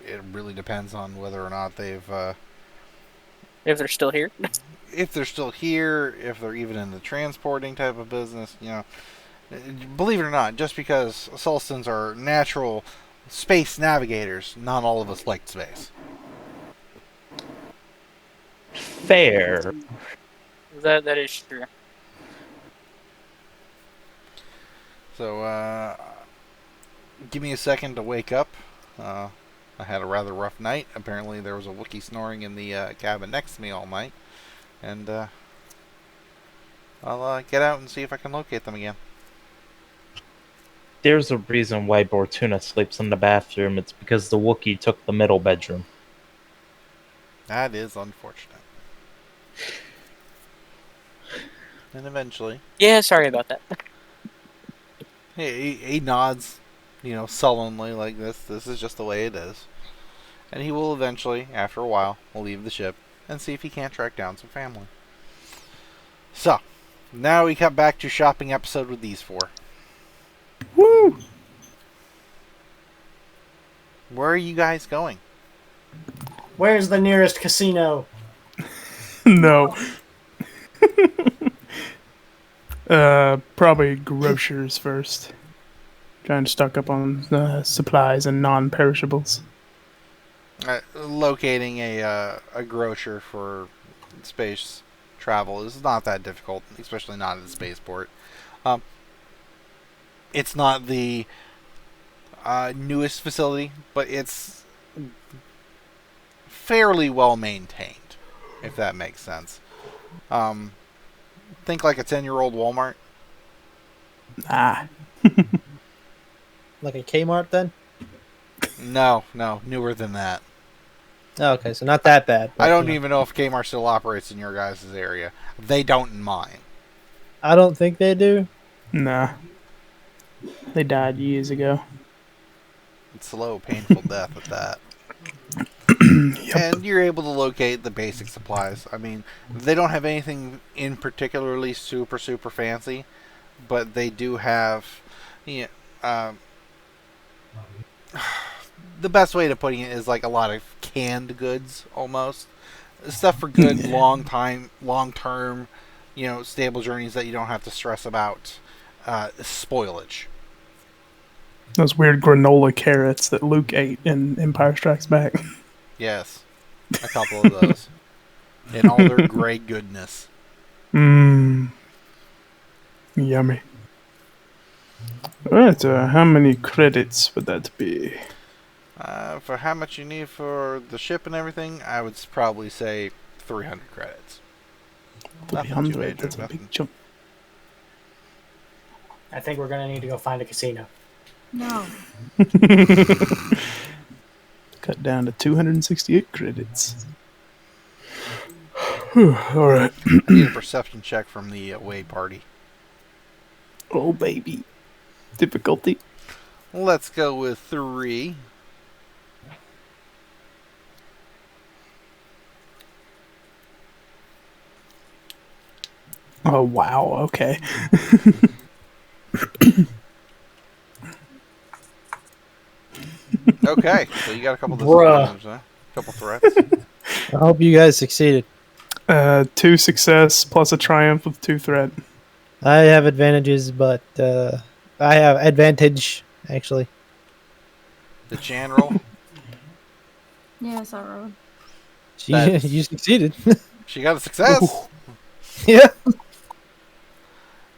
It really depends on whether or not they've If they're still here. If they're still here, if they're even in the transporting type of business, believe it or not, just because Sulstans are natural space navigators, not all of us like space. Fair. That is true. So, give me a second to wake up. I had a rather rough night. Apparently, there was a Wookiee snoring in the cabin next to me all night. And I'll get out and see if I can locate them again. There's a reason why Bortuna sleeps in the bathroom. It's because the Wookiee took the middle bedroom. That is unfortunate. And eventually, Yeah, sorry about that. he nods, sullenly like this. This is just the way it is. And he will eventually, after a while, leave the ship and see if he can't track down some family. So, now we cut back to shopping episode with these four. Woo! Where are you guys going? Where's the nearest casino? No. Probably grocers first. Trying to stock up on supplies and non-perishables. Locating a grocer for space travel is not that difficult, especially not at a spaceport. It's not the newest facility, but it's fairly well maintained, if that makes sense. Think like a 10-year-old Walmart. Ah. Like a Kmart then? No, newer than that. Oh, okay, so not that bad. I don't even know if Kmart still operates in your guys' area. They don't in mine. I don't think they do. Nah. They died years ago. It's slow, painful death at that. Yep. And you're able to locate the basic supplies. I mean, they don't have anything in particularly super fancy, but they do have, the best way to putting it is like a lot of canned goods almost. Stuff for good long-term, stable journeys that you don't have to stress about spoilage. Those weird granola carrots that Luke ate in Empire Strikes Back. Yes, a couple of those. In all their great goodness. Mmm. Yummy. Alright, how many credits would that be? For how much you need for the ship and everything, I would probably say 300 credits. Nothing too 300, major, that's a nothing. big chunk. I think we're gonna need to go find a casino. No. Cut down to 268 credits. Alright. I need a perception check from the away party. Oh, baby. Difficulty. Let's go with 3. Oh, wow. Okay. Okay, so you got a couple Bruh. disadvantages, huh? A couple threats. I hope you guys succeeded. 2 success plus a triumph with 2 threat. I have advantages, but I have advantage, actually. The Chan roll. Yes, I rolled. That's- You succeeded. She got a success. Yeah.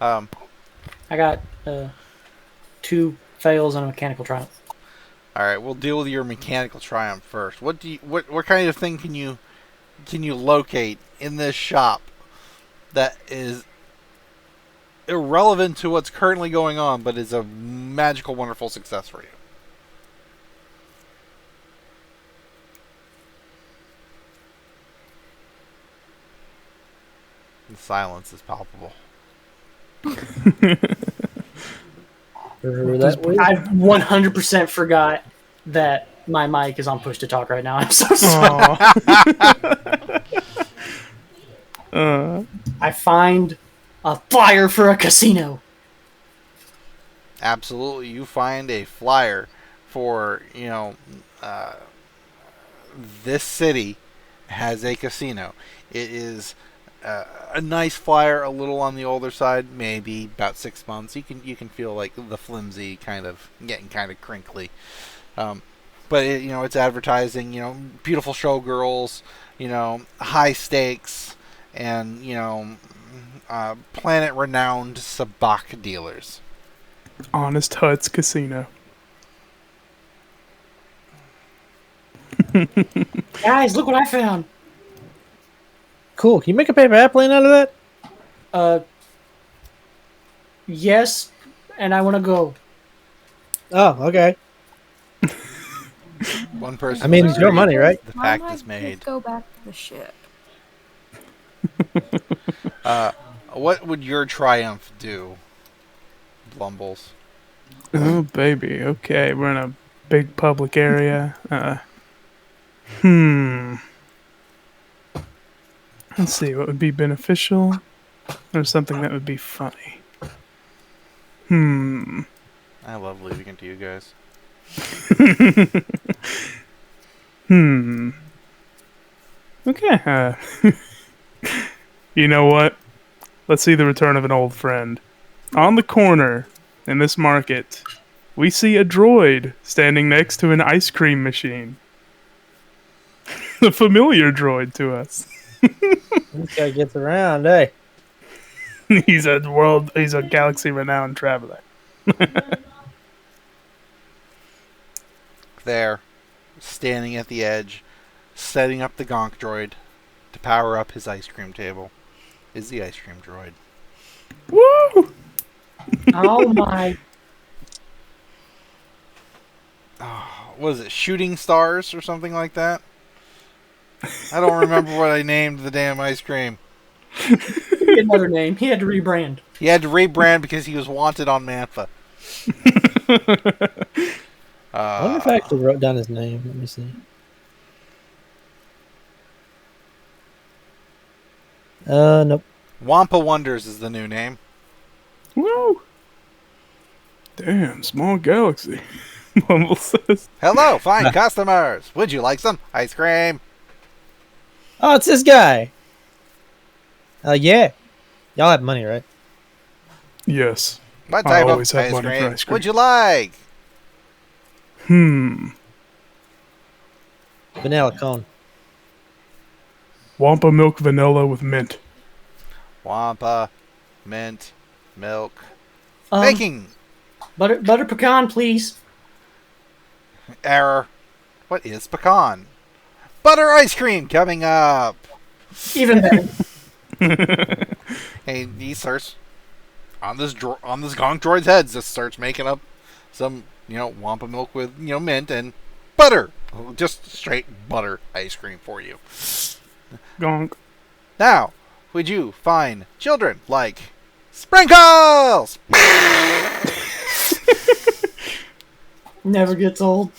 Um, I got 2 fails and a mechanical triumph. all right, we'll deal with your mechanical triumph first. What kind of thing can you locate in this shop that is irrelevant to what's currently going on, but is a magical, wonderful success for you? The silence is palpable. I 100% forgot that my mic is on push to talk right now. I'm so sorry. I find a flyer for a casino. Absolutely, you find a flyer for this city has a casino. It is a nice flyer, a little on the older side, maybe about 6 months. You can feel like the flimsy kind of getting kind of crinkly. But it's advertising, beautiful showgirls, high stakes, and planet-renowned sabacc dealers. Honest Huts Casino. Guys, look what I found. Cool. Can you make a paper airplane out of that? Yes, and I want to go. Oh, okay. One person. I mean, it's your money, right? The Why pact might is made. Go back to the ship. What would your triumph do, Blumbles? Oh, baby. Okay, we're in a big public area. Let's see, what would be beneficial? Or something that would be funny? I love leaving it to you guys. Okay, you know what? Let's see the return of an old friend. On the corner, in this market, we see a droid standing next to an ice cream machine. A familiar droid to us. This guy gets around, eh? He's a galaxy-renowned traveler. There, standing at the edge, setting up the gonk droid to power up his ice cream table, is the ice cream droid. Woo! Oh my. What is it, Shooting Stars or something like that? I don't remember what I named the damn ice cream. He had another name. He had to rebrand. He had to rebrand because he was wanted on Mantha. I wonder if I actually wrote down his name. Let me see. Nope. Wampa Wonders is the new name. Woo! Damn, small galaxy. Mumble says. Hello, fine customers. Would you like some ice cream? Oh, it's this guy. Yeah. Y'all have money, right? Yes. What I type of always have ice money for cream ice cream. would you like? Vanilla cone. Wampa milk vanilla with mint. Wampa, mint, milk, Um, baking. butter pecan, please. Error. What is pecan? Butter ice cream coming up. Even better. Hey, he starts on this gonk droid's head. Just starts making up some wampa milk with mint and butter. Just straight butter ice cream for you. Gonk. Now, would you find children like sprinkles? Never gets old.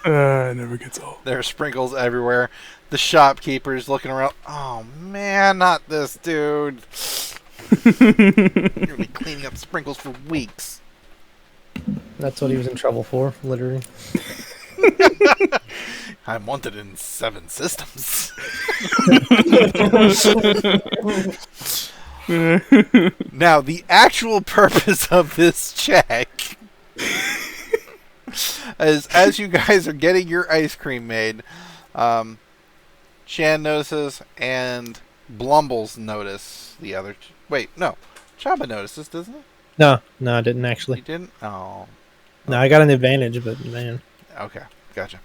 It never gets old. There are sprinkles everywhere. The shopkeeper's looking around. Oh man, not this dude. You're gonna be cleaning up sprinkles for weeks. That's what he was in trouble for, literally. I'm wanted in 7 systems. Now, the actual purpose of this check is as you guys are getting your ice cream made, Shan notices and Blumbles notice the other. Wait, no. Chabba notices, doesn't it? No, I didn't You actually. didn't? Oh. No, I got an advantage, but man. Okay, gotcha.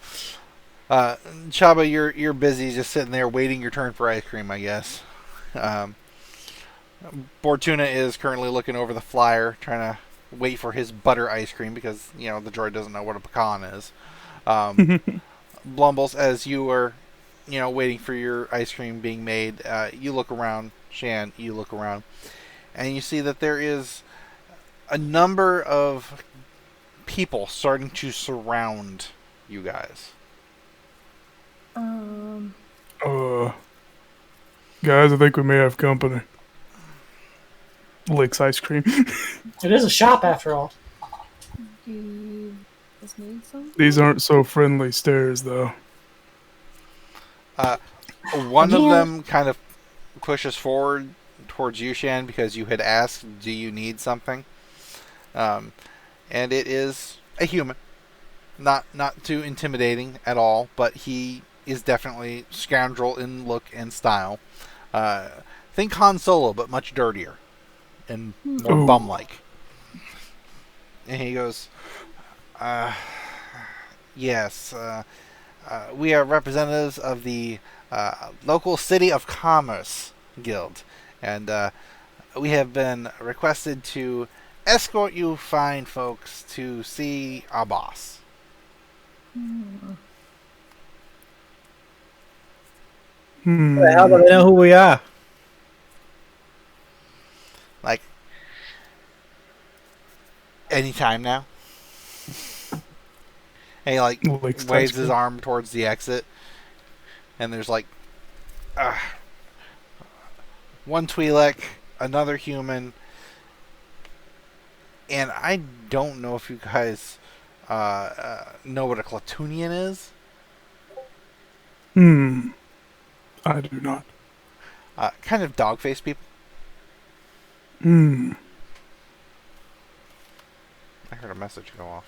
Chabba, you're busy just sitting there waiting your turn for ice cream, I guess. Bortuna is currently looking over the flyer, trying to wait for his butter ice cream because, the droid doesn't know what a pecan is. Blumbles, as you are, waiting for your ice cream being made, you look around. Shan, you look around. And you see that there is a number of people starting to surround you guys. Guys, I think we may have company. Licks ice cream. It is a shop after all. Do you guys need some? These aren't so friendly stairs, though. One of Yeah. them kind of pushes forward towards you, Shan, because you had asked, "Do you need something?" And it is a human, not too intimidating at all, but he is definitely scoundrel in look and style. Think Han Solo, but much dirtier and more Ooh. bum-like. And he goes, "Yes, we are representatives of the local City of Commerce Guild, and we have been requested to escort you fine folks to see our boss." How do they know who we are? Like, anytime now. And he like Like waves his touchscreen. arm towards the exit, and there's like one Twi'lek, another human, and I don't know if you guys know what a Klatooinian is. I do not. Kind of dog-faced people. I heard a message go off.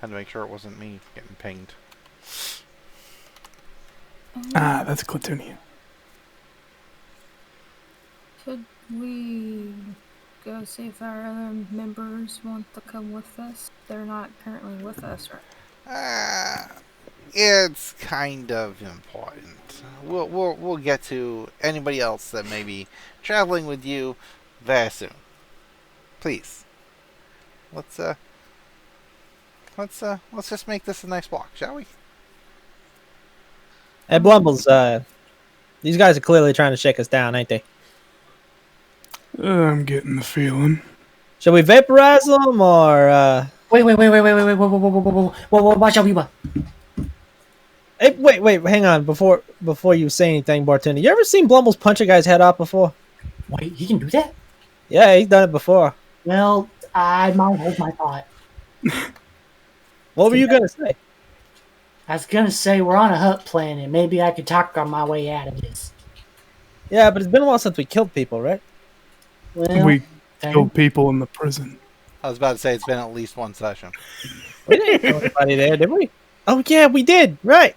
Had to make sure it wasn't me getting pinged. Ah, that's Klatooinian. Should we go see if our other members want to come with us? They're not currently with us, right? It's kind of important. We'll get to anybody else that may be traveling with you very soon. Please. Let's just make this a nice walk, shall we? Hey, Blumbles, these guys are clearly trying to shake us down, ain't they? I'm getting the feeling. Shall we vaporize them or? Wait, watch out, Yuba. Hey, wait, hang on. Before you say anything, Bortuna, you ever seen Blumbles punch a guy's head off before? Wait, he can do that? Yeah, he's done it before. Well, I might hold my thought. What were you gonna say? I was gonna say we're on a hut planet. Maybe I could talk on my way out of this. Yeah, but it's been a while since we killed people, right? Well, We killed people in the prison. I was about to say it's been at least one session. We didn't kill anybody there, did we? Oh yeah, we did. Right.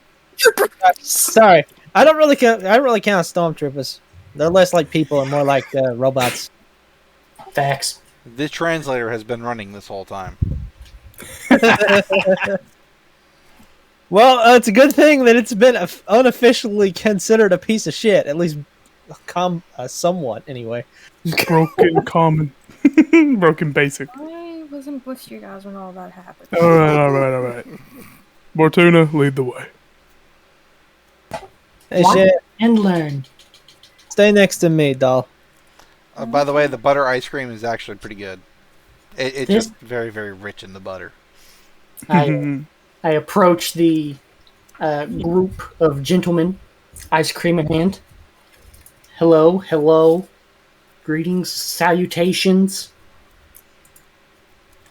Sorry, I don't really count stormtroopers. They're less like people and more like robots. facts. The translator has been running this whole time. Well, it's a good thing that it's been unofficially considered a piece of shit, at least somewhat, anyway. Broken common. Broken basic. I wasn't with you guys when all that happened. Alright. Bortuna, lead the way. Hey, Watch shit, and learn. stay next to me, doll. By the way, the butter ice cream is actually pretty good. It's This- just very, very rich in the butter. I approach the group of gentlemen, ice cream in hand. Hello. Greetings, salutations.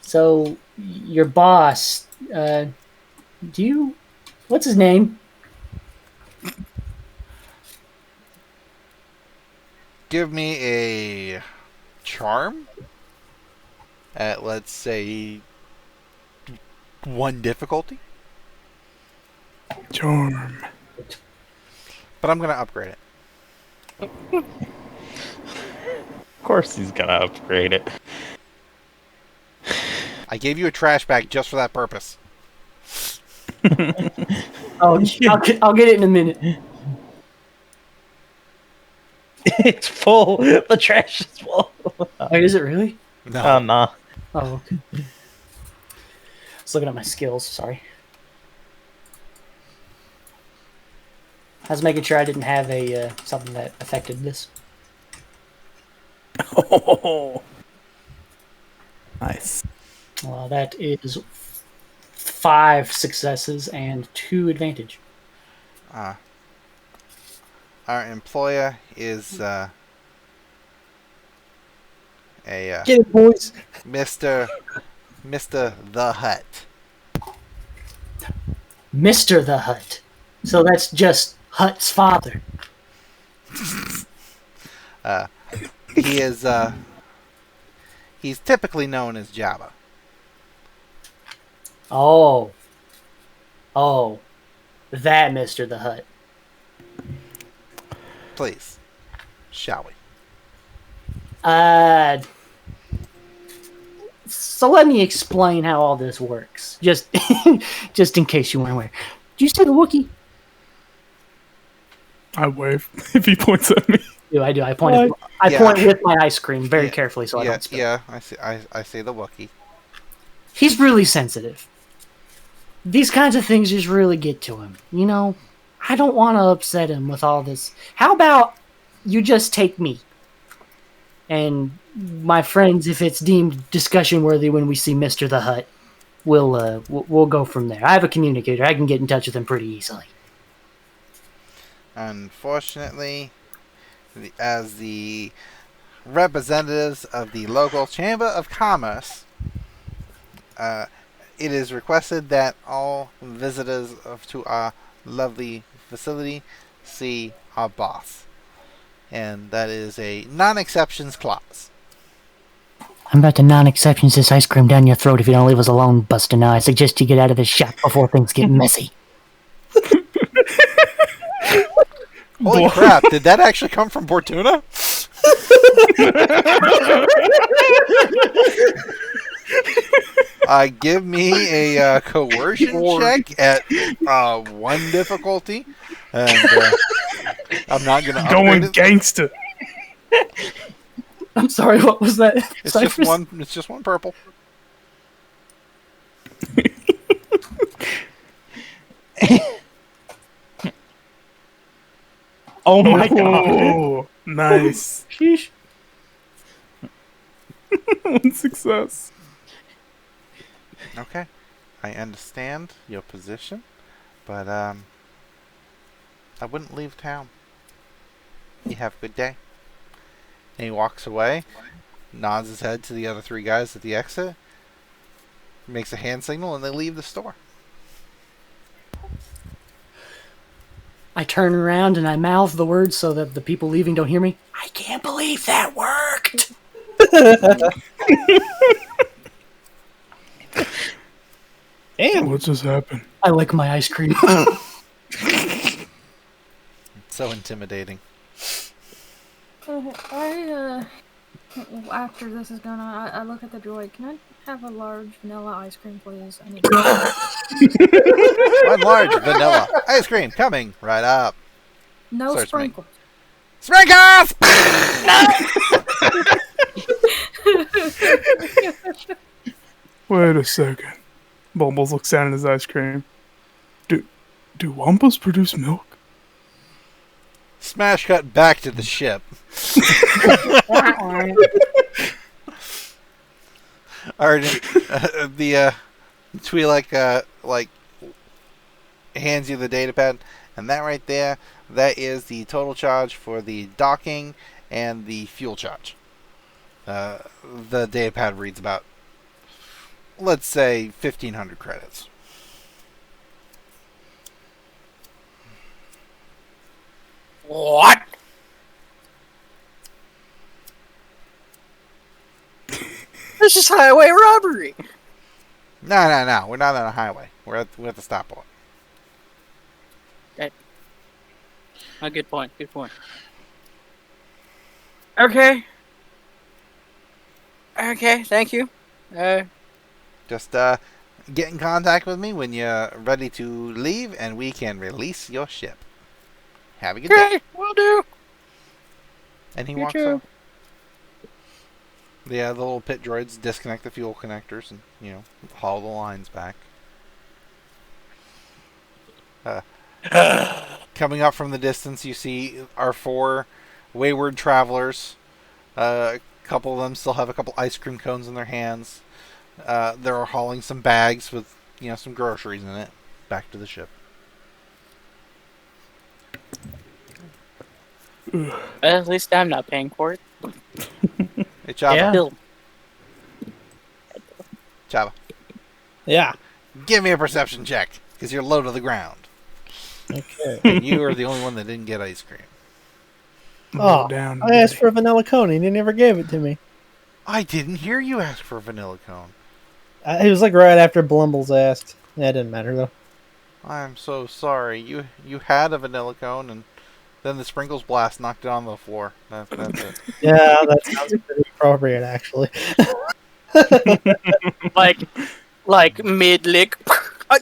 So, your boss, what's his name? Give me a charm at, let's say, 1 difficulty. Charm. But I'm going to upgrade it. Of course he's gonna upgrade it. I gave you a trash bag just for that purpose. Oh, I'll get it in a minute. It's full. The trash is full. Wait, is it really? No. Oh, no. Oh, okay. I was looking at my skills, sorry. I was making sure I didn't have a something that affected this. Oh. Nice. That is 5 successes and 2 advantage. Our employer is a Get it, boys. Mr. The Hut. Mr. the Hut. So that's just Hutt's father. He is he's typically known as Jabba. Oh. Oh. That Mr. the Hutt. Please, shall we? So let me explain how all this works. Just in case you weren't aware. Did you say the Wookiee? I wave if he points at me. I do. I point with my ice cream very carefully so I don't spill. Yeah, I see the Wookiee. He's really sensitive. These kinds of things just really get to him. You know, I don't want to upset him with all this. How about you just take me? And my friends, if it's deemed discussion worthy when we see Mr. the Hutt, we'll go from there. I have a communicator. I can get in touch with him pretty easily. Unfortunately, as the representatives of the local Chamber of Commerce, it is requested that all visitors to our lovely facility see our boss. And that is a non-exceptions clause. I'm about to non-exceptions this ice cream down your throat if you don't leave us alone, Buster. Now I suggest you get out of this shop before things get messy. Holy crap, did that actually come from Bortuna? Give me a coercion check at 1 difficulty. And I'm not going to Going gangster. I'm sorry, what was that? It's just one purple. Oh my god. Oh, nice. Sheesh. 1 success. Okay. I understand your position, but I wouldn't leave town. You have a good day. And he walks away, nods his head to the other 3 guys at the exit, makes a hand signal, and they leave the store. I turn around and I mouth the words so that the people leaving don't hear me. I can't believe that worked! Damn. What just happened? I like my ice cream. It's so intimidating. After this is gone, I look at the droid. Can I have a large vanilla ice cream, please? I need 1 large vanilla ice cream coming right up. no Sorry, sprinkles. Sprinkles! Wait a second. Bumbles looks down at his ice cream. Do Wampas produce milk? Smash cut back to the ship. Arden, the Twi'lek hands you the data pad, and that right there, that is the total charge for the docking and the fuel charge. The data pad reads about, let's say, 1,500 credits. What? This is highway robbery. No. We're not on a highway. We're at the stoplight. Oh, good point. Good point. Okay. Okay, thank you. Just get in contact with me when you're ready to leave, and we can release your ship. Have a good day. Okay, will do. And he You walks too. out. The little pit droids disconnect the fuel connectors and, haul the lines back. Coming up from the distance, you see our 4 wayward travelers. A couple of them still have a couple ice cream cones in their hands. They're hauling some bags with, some groceries in it back to the ship. At least I'm not paying for it. Hey, Chabba. Yeah. Still. Chabba. Yeah. Give me a perception check, because you're low to the ground. Okay. And you are the only one that didn't get ice cream. Oh, down. I asked for a vanilla cone and he never gave it to me. I didn't hear you ask for a vanilla cone. It was like right after Blumbles asked. That didn't matter though. I'm so sorry. You had a vanilla cone, and then the sprinkles blast knocked it on the floor. That's it. Yeah, that sounds pretty appropriate actually. like mid lick.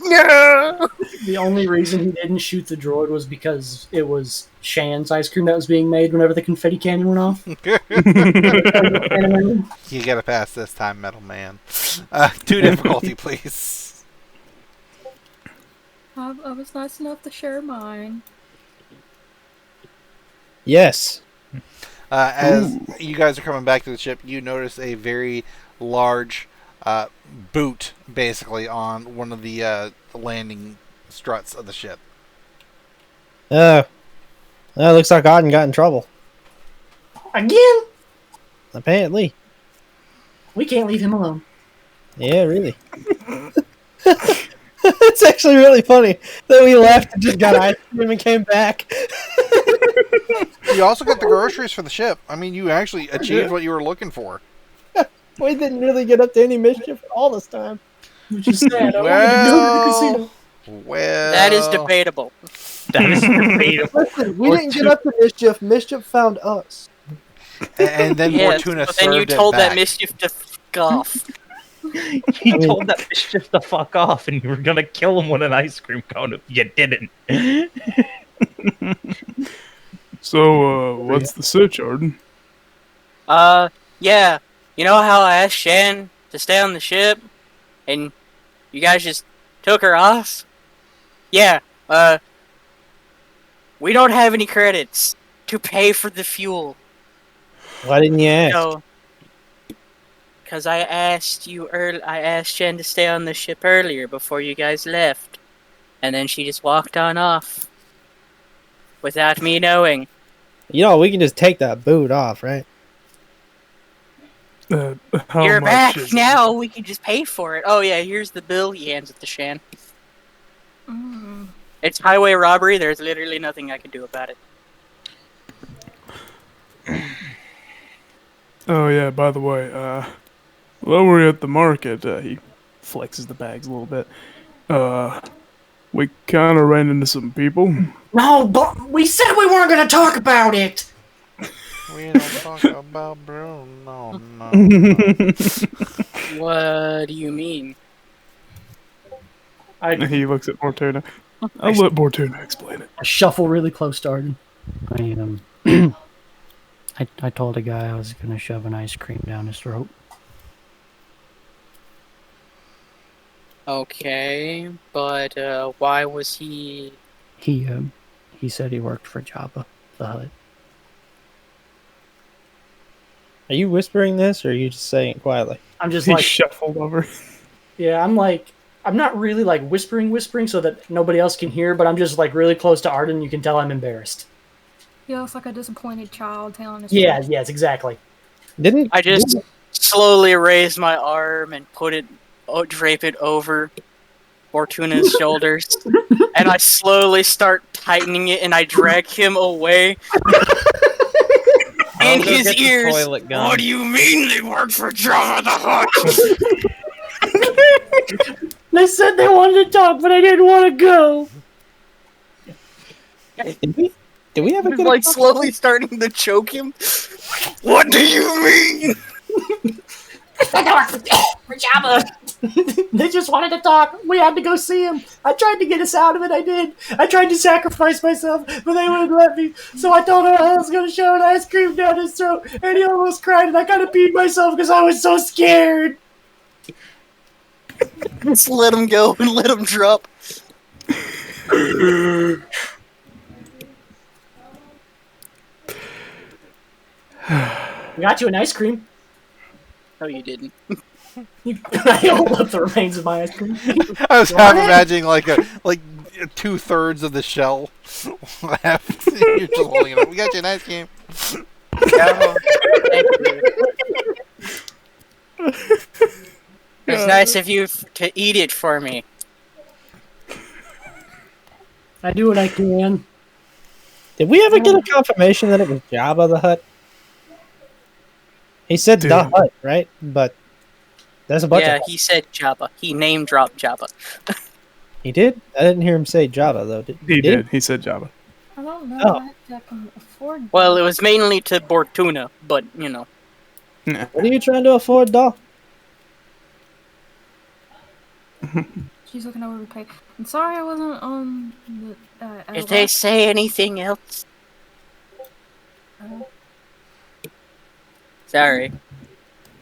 No. The only reason he didn't shoot the droid was because it was Shan's ice cream that was being made whenever the confetti cannon went off. You gotta pass this time, Metal Man. 2 difficulty, please. I was nice enough to share mine. Yes. As you guys are coming back to the ship, you notice a very large boot, basically, on one of the landing struts of the ship. That looks like Arden got in trouble. Again? Apparently. We can't leave him alone. Yeah, really. It's actually really funny that we left and just got ice cream and came back. You also got the groceries for the ship. I mean, you actually achieved what you were looking for. We didn't really get up to any mischief all this time. Which is sad. I wanted to go to the casino. Well, That is debatable. That is debatable. Listen, we didn't get up to mischief. Mischief found us. And then Yes, Bortuna but then you served it told that back. mischief to fuck off. You told that mischief to fuck off, and you were gonna kill him with an ice cream cone if you didn't. So, what's the search, Arden? Yeah. You know how I asked Shan to stay on the ship, and you guys just took her off? Yeah. We don't have any credits to pay for the fuel. Why didn't you ask? So, because I asked I asked Jen to stay on the ship earlier before you guys left, and then she just walked on off without me knowing. You know, we can just take that boot off, right? How You're much back is it? now. We can just pay for it. Oh yeah, here's the bill. He hands it to Shan. Mm. It's highway robbery. There's literally nothing I can do about it. Oh yeah, by the way, while we're at the market, he flexes the bags a little bit. We kind of ran into some people. No, but we said we weren't going to talk about it. We don't talk about Bruno. No. What do you mean? He looks at Bortuna. I'll let Bortuna explain it. I shuffle really close to Arden. I told a guy I was going to shove an ice cream down his throat. Okay, but why was he? He said he worked for Chabba the Hutt. Are you whispering this, or are you just saying it quietly? I'm just He like, shuffled over. yeah, I'm not really like whispering so that nobody else can hear, but I'm just like really close to Arden. You can tell I'm embarrassed. He looks like a disappointed child telling his Yeah, friends. yes, exactly. I just slowly raise my arm and drape it over Bortuna's shoulders, and I slowly start tightening it, and I drag him away. I'll In go his get the ears. toilet gun. What do you mean they work for Jabba the Hutt? They said they wanted to talk, but I didn't want to go. Did we have a I'm good like slowly starting to choke him. What do you mean? For Jabba. They just wanted to talk. We had to go see him. I tried to get us out of it. I did. I tried to sacrifice myself, but they wouldn't let me. So I told her I was going to shove an ice cream down his throat, and he almost cried, and I kind of peed myself because I was so scared. Just let him go and let him drop. We got you an ice cream. No, you didn't. I hold up the remains of my ice cream. I was half imagining like 2/3 of the shell left. You're just holding it up. We got you an ice cream. Thank you. It's nice of you to eat it for me. I do what I can. Did we ever get a confirmation that it was Jabba the Hutt? He said the Dude. Hutt, right? But there's a bunch Yeah, of he said Jabba. He name dropped Jabba. He did? I didn't hear him say Jabba, though. He did. He said Java. I don't know Oh. that can afford. Well, it was mainly to Bortuna, but you know. Nah. What are you trying to afford, doll? She's looking over the pay. I'm sorry I wasn't on the. Did they say anything else? Sorry.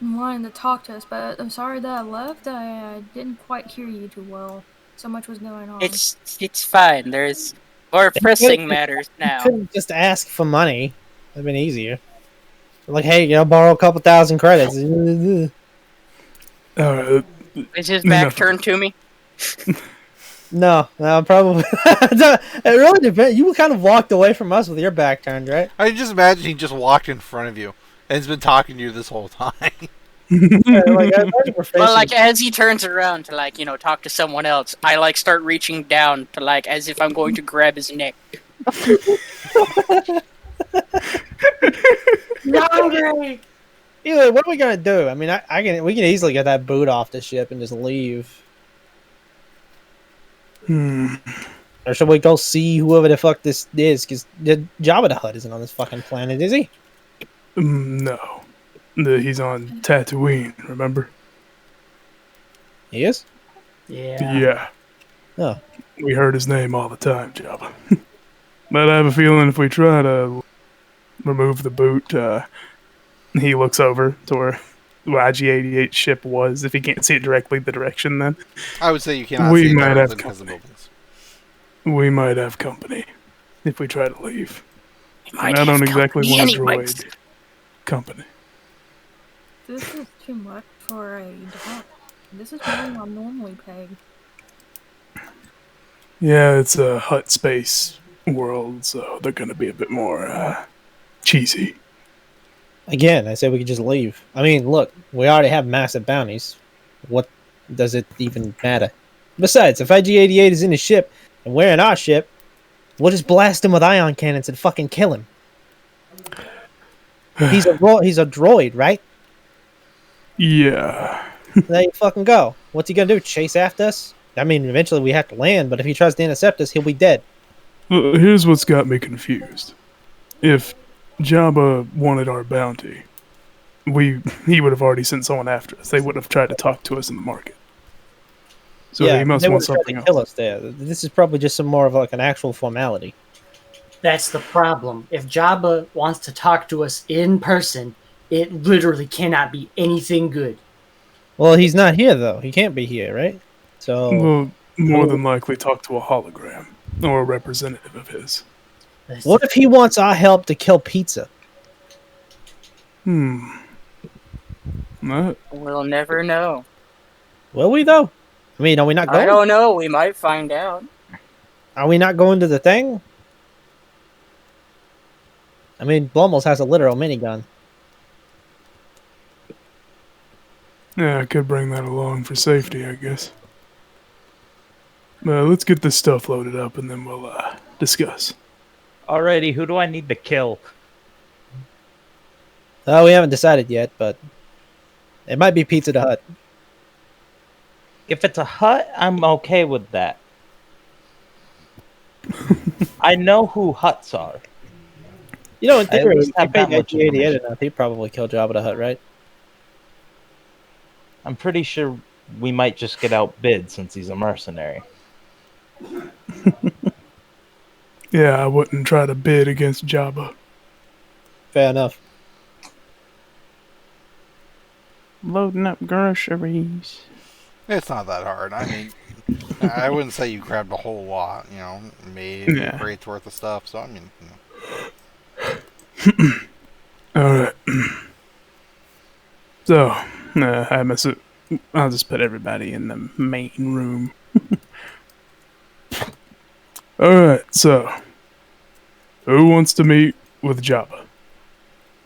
wanting to talk to us, but I'm sorry that I left. I didn't quite hear you too well. So much was going on. It's fine. There's more pressing matters You now. couldn't just ask for money. That'd been easier. Like, hey, borrow a couple thousand credits. Alright. Is his back Enough. turned to me? No, probably. It really depends. You kind of walked away from us with your back turned, right? I can just imagine he just walked in front of you and has been talking to you this whole time. Yeah, like, I imagine we're Well, facing- like as he turns around to talk to someone else, I start reaching down to as if I'm going to grab his neck. Yandere! Either, what are we gonna do? I mean, we can easily get that boot off the ship and just leave. Or should we go see whoever the fuck this is? Because Jabba the Hutt isn't on this fucking planet, is he? No. He's on Tatooine, remember? He is? Yeah. Yeah. Oh. We heard his name all the time, Jabba. But I have a feeling if we try to remove the boot, he looks over to where the IG-88 ship was. If he can't see it directly, the direction then. I would say you cannot We see it might directly have because of the buildings. We might have company if we try to leave. Might And I have don't exactly company want a anyway. droid company. This is too much for a dog. This is more than I'm normally paid. Yeah, it's a hut space world, so they're gonna be a bit more cheesy. Again, I said we could just leave. I mean, look, we already have massive bounties. What does it even matter? Besides, if IG-88 is in his ship and we're in our ship, we'll just blast him with ion cannons and fucking kill him. He's a droid, right? Yeah. There you fucking go. What's he gonna do? Chase after us? I mean, eventually we have to land, but if he tries to intercept us, he'll be dead. Well, here's what's got me confused. If Jabba wanted our bounty, he would have already sent someone after us. They would have tried to talk to us in the market. So he must they want would've tried something to else. kill us there. This is probably just some more of like an actual formality. That's the problem. If Jabba wants to talk to us in person, it literally cannot be anything good. Well, he's not here though. He can't be here, right? So Well, more than likely talk to a hologram or a representative of his. what if he wants our help to kill Pizza? We'll never know. Will we though? I mean, are we not I going? don't know. We might find out. Are we not going to the thing? I mean, Blumbles has a literal minigun. Yeah, I could bring that along for safety, I guess. Let's get this stuff loaded up and then we'll discuss. Alrighty, who do I need to kill? Oh, we haven't decided yet, but it might be Pizza the Hut. If it's a hut, I'm okay with that. I know who huts are. You know, in I at theory, least if you have that paid much IG-88 information. enough, he'd probably kill Jabba the Hutt, right? I'm pretty sure we might just get outbid since he's a mercenary. Yeah, I wouldn't try to bid against Jabba. Fair enough. Loading up groceries. It's not that hard. I mean, I wouldn't say you grabbed a whole lot. Maybe Yeah. a crate's worth of stuff. So I mean, Alright. So, I'll just put everybody in the main room. Alright, so. Who wants to meet with Jabba?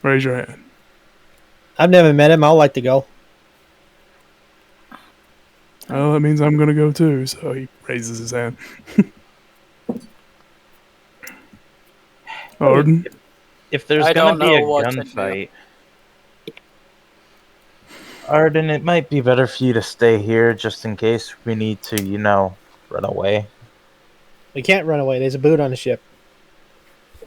Raise your hand. I've never met him. I'd like to go. Well, that means I'm gonna go too, so he raises his hand. Arden? If there's I gonna don't be a know what to do. gunfight, Arden, it might be better for you to stay here just in case we need to, run away. We can't run away. There's a boot on the ship.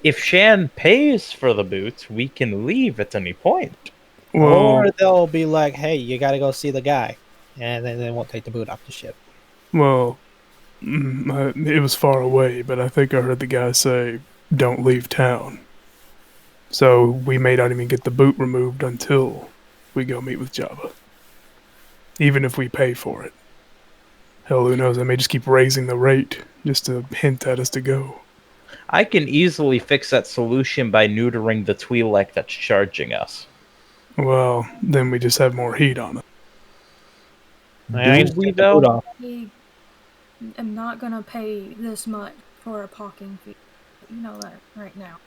If Shan pays for the boots, we can leave at any point. Well, Or they'll be like, hey, you got to go see the guy. And then they won't take the boot off the ship. it was far away, but I think I heard the guy say, "Don't leave town." So we may not even get the boot removed until we go meet with Jabba. Even if we pay for it. Hell, who knows? I may just keep raising the rate just to hint at us to go. I can easily fix that solution by neutering the Twi'lek that's charging us. Well, then we just have more heat on it. I Do we, take the boot though? off. I am not gonna pay this much for a parking fee. You know that right now.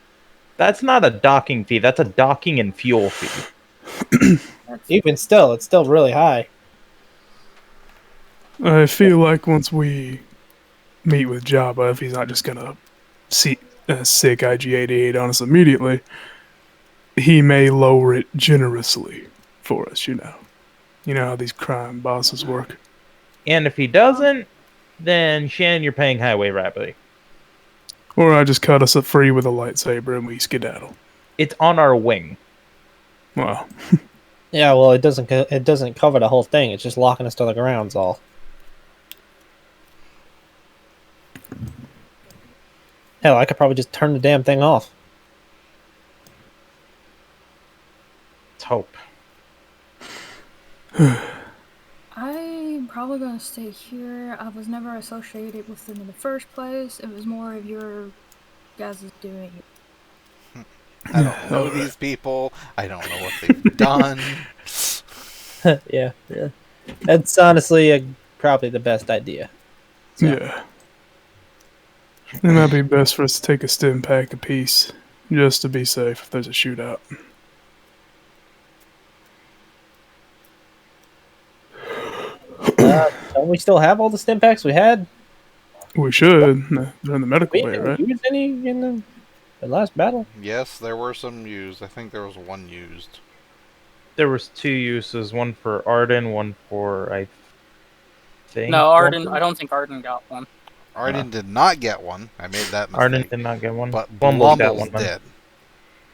That's not a docking fee. That's a docking and fuel fee. That's Even still, it's still really high. I feel like once we meet with Jabba, if he's not just gonna sick IG-88 on us immediately, he may lower it generously for us, You know how these crime bosses work. And if he doesn't, then Shan, you're paying highway rapidly. Or I just cut us free with a lightsaber and we skedaddle. It's on our wing. Well, Yeah, well, it doesn't cover the whole thing. It's just locking us to the ground's all. Hell, I could probably just turn the damn thing off. Let's hope. I'm probably gonna stay here. I was never associated with them in the first place. It was more of your guys' doing. I don't know these people. I don't know what they've done. Yeah. That's honestly probably the best idea. So. yeah. It might be best for us to take a stim pack apiece, just to be safe if there's a shootout. Don't we still have all the stim packs we had? We should. They're in the medical We bay, didn't right? use any in the last battle. Yes, there were some used. I think there was one used. There was 2 uses, one for Arden, one for, I think... No, Arden. I don't think Arden got one. Arden did not get one. I made that mistake. Arden did not get one. But Blumbles got Blumbles one. did.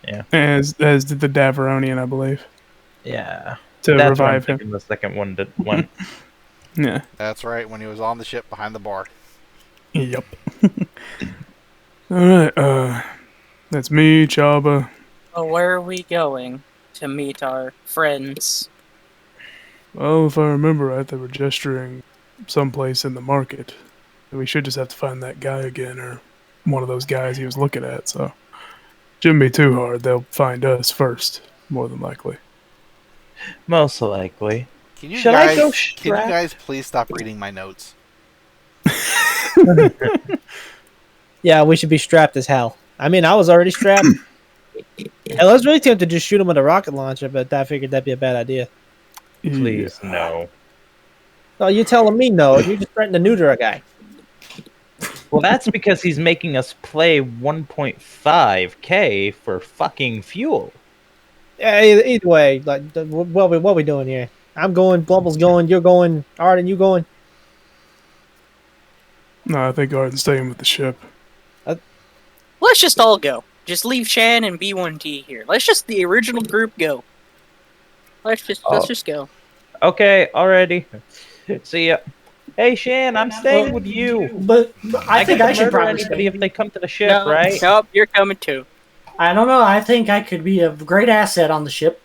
Yeah. As did the Daveronian, I believe, Yeah. to That's what I'm revive him. thinking the second one went. Yeah. That's right, when he was on the ship behind the bar. Yep. All right. That's me, Chaba. So where are we going to meet our friends? Well, if I remember right, they were gesturing someplace in the market. We should just have to find that guy again, or one of those guys he was looking at. So, shouldn't be too hard. They'll find us first, more than likely. Most likely. Can you Should guys, I go Can strap? you guys please stop reading my notes? Yeah, we should be strapped as hell. I mean, I was already strapped. Hell, I was really tempted to just shoot him with a rocket launcher, but I figured that'd be a bad idea. Please, no. Oh, you're telling me no? You're just threatening to neuter a guy. Well, that's because he's making us play 1.5K for fucking fuel. Yeah, either way, like, what we doing here? I'm going, Blumbles going, you're going, Arden, you going? No, I think Arden's staying with the ship. Let's just all go. Just leave Shan and B1T here. Let's just the original group go. Let's just go. Okay, already. See ya. Hey, Shan, I'm staying with you. But I think can I should murder probably anybody stay. if they come to the ship, No, right? Nope, you're coming too. I don't know. I think I could be a great asset on the ship.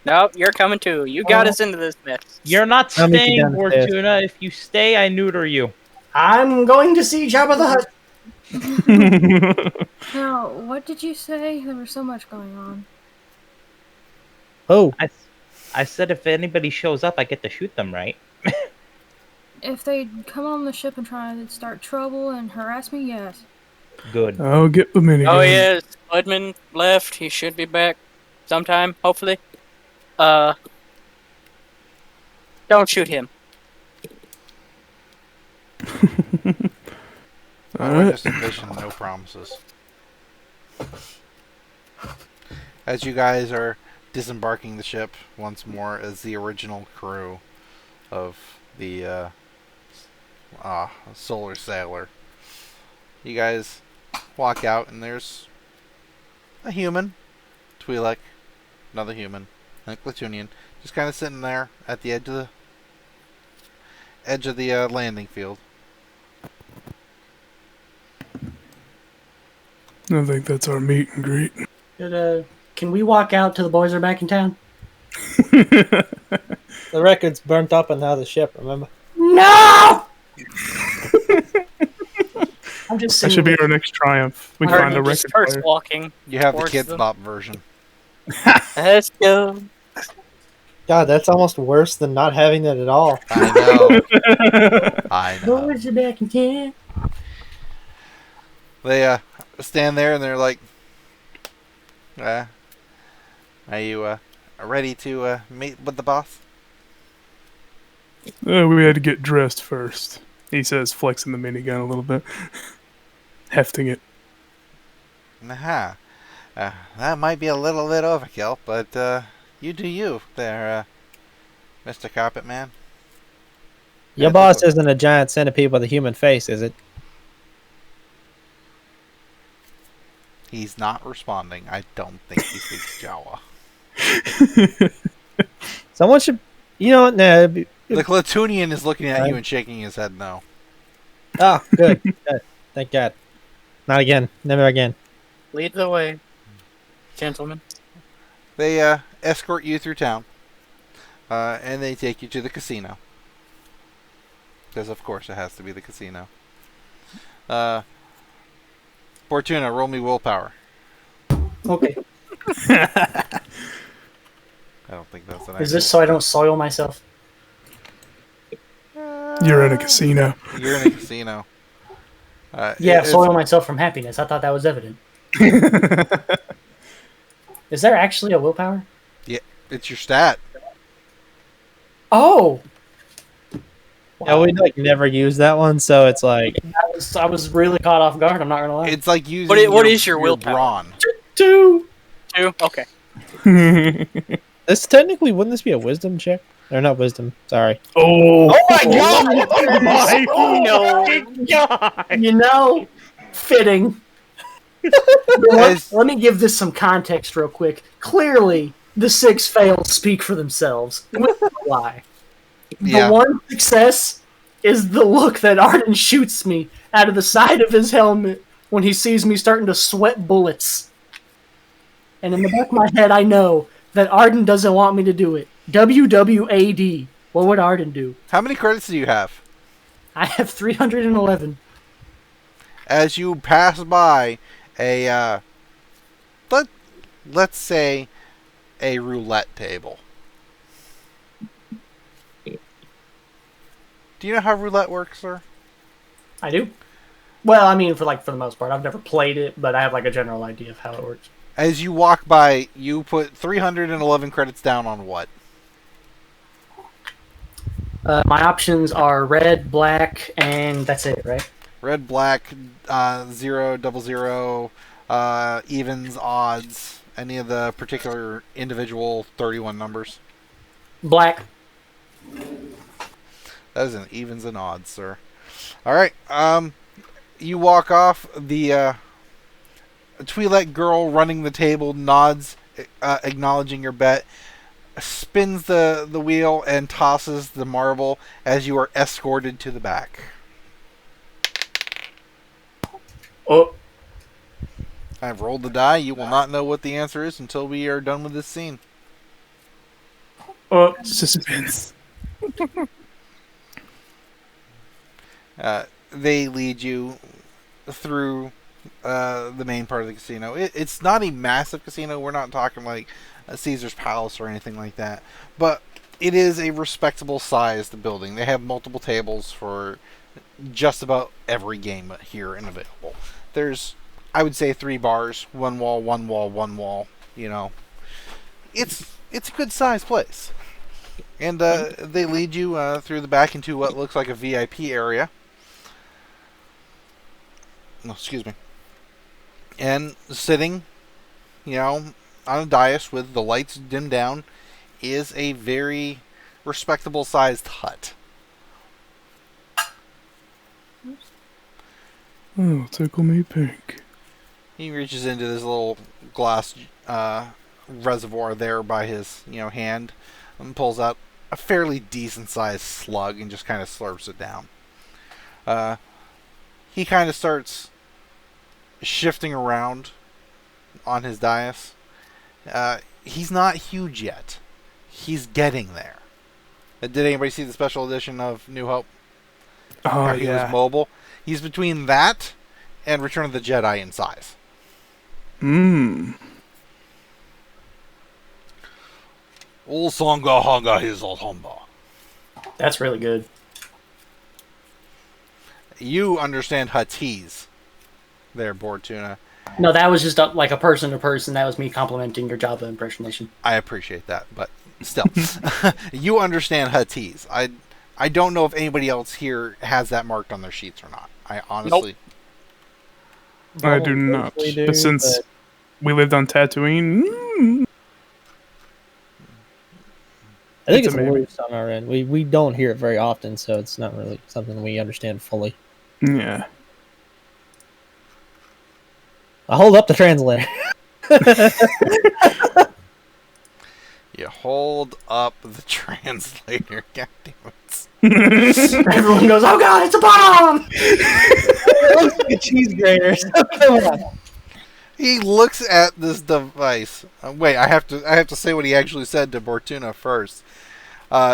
Nope, you're coming too. You got us into this mess. You're not I'll meet you staying, downstairs. Bortuna. If you stay, I neuter you. I'm going to see Jabba the Hutt. Now, what did you say? There was so much going on. Oh, I said if anybody shows up, I get to shoot them, right? If they come on the ship and try to start trouble and harass me, yes. Good. I'll get the minigun. Oh yeah, Spudman left. He should be back sometime, hopefully. Don't shoot him. I Alright. just envision no promises. as you guys are disembarking the ship once more as the original crew of the Solar Sailor. You guys walk out, and there's a human, Twi'lek, another human, and a Klatooinian, just kind of sitting there at the edge of the landing field. I think that's our meet and greet. Can we walk out till the boys are back in town? The record's burnt up on the other ship, remember? No! I'm just That saying. should be our next triumph. We Or find a he just record starts player. walking. You have the Towards kids them. bop version. Let's go. God, that's almost worse than not having it at all. I know. I know. Boys are back in town. They stand there and they're like, are you ready to meet with the boss? We had to get dressed first. He says, flexing the minigun a little bit. Hefting it. Aha. That might be a little bit overkill, but you do you there, Mr. Carpet Man. Your boss isn't a giant centipede with a human face, is it? He's not responding. I don't think he speaks Jawa. Someone should... You know what? Nah, it'd be- The Klatooinian is looking at you and shaking his head no. Oh, good. Good. Thank God. Not again. Never again. Lead the way, gentlemen. They escort you through town, and they take you to the casino. Because of course it has to be the casino. Bortuna, roll me willpower. Okay. I don't think that's an Is this so I don't soil myself? You're in a casino. You're in a casino. Yeah, soil myself from happiness. I thought that was evident. Is there actually a willpower? Yeah, it's your stat. Oh! Yeah, we like never use that one, so it's like... I was really caught off guard, I'm not gonna lie. It's like using What is your willpower? brawn. 2! 2? Okay. This technically, wouldn't this be a wisdom check? Or not wisdom, sorry. Oh my god! Oh no! You know, fitting. Let me give this some context real quick. Clearly, the 6 fails speak for themselves. Why? Yeah. The one success is the look that Arden shoots me out of the side of his helmet when he sees me starting to sweat bullets. And in the back of my head, I know that Arden doesn't want me to do it. WWAD. What would Arden do? How many credits do you have? I have 311. As you pass by a, let's say, a roulette table. Do you know how roulette works, sir? I do. Well, I mean, for the most part, I've never played it, but I have like a general idea of how it works. As you walk by, you put 311 credits down on what? My options are red, black, and that's it, right? Red, black, 0, 00, evens, odds, any of the particular individual 31 numbers. Black. That is an evens and odds, sir. Alright, you walk off, the Twi'lek girl running the table nods, acknowledging your bet, spins the wheel and tosses the marble as you are escorted to the back. Oh. I've rolled the die. You will not know what the answer is until we are done with this scene. Suspense. They lead you through the main part of the casino. It's not a massive casino. We're not talking like a Caesar's Palace or anything like that. But it is a respectable sized building. They have multiple tables for just about every game here and available. There's, I would say, 3 bars, 1 wall, 1 wall, 1 wall. You know, it's a good sized place. And they lead you through the back into what looks like a VIP area. No, excuse me. And sitting, you know, on a dais with the lights dimmed down is a very respectable sized hut. Oh, tickle me pink. He reaches into this little glass reservoir there by his hand and pulls out a fairly decent sized slug and just kind of slurps it down. He kind of starts shifting around on his dais. He's not huge yet. He's getting there. Did anybody see the special edition of New Hope? Oh, Where he was mobile? He's between that and Return of the Jedi in size. Ol songa honga his ol humba. That's really good. You understand Huttese there, Bortuna. No, that was just like a person to person. That was me complimenting your Java impersonation. I appreciate that, but still. You understand Huttese. I don't know if anybody else here has that marked on their sheets or not. I honestly... I do not. But since we lived on Tatooine, I think It's it's a maybe. loose on our end. We don't hear it very often, so it's not really something we understand fully. yeah. I hold up the translator. You hold up the translator. God damn it. Everyone goes, "Oh God, it's a bomb!" It looks like a cheese grater. Come on. He looks at this device. Wait, I have to say what he actually said to Bortuna first.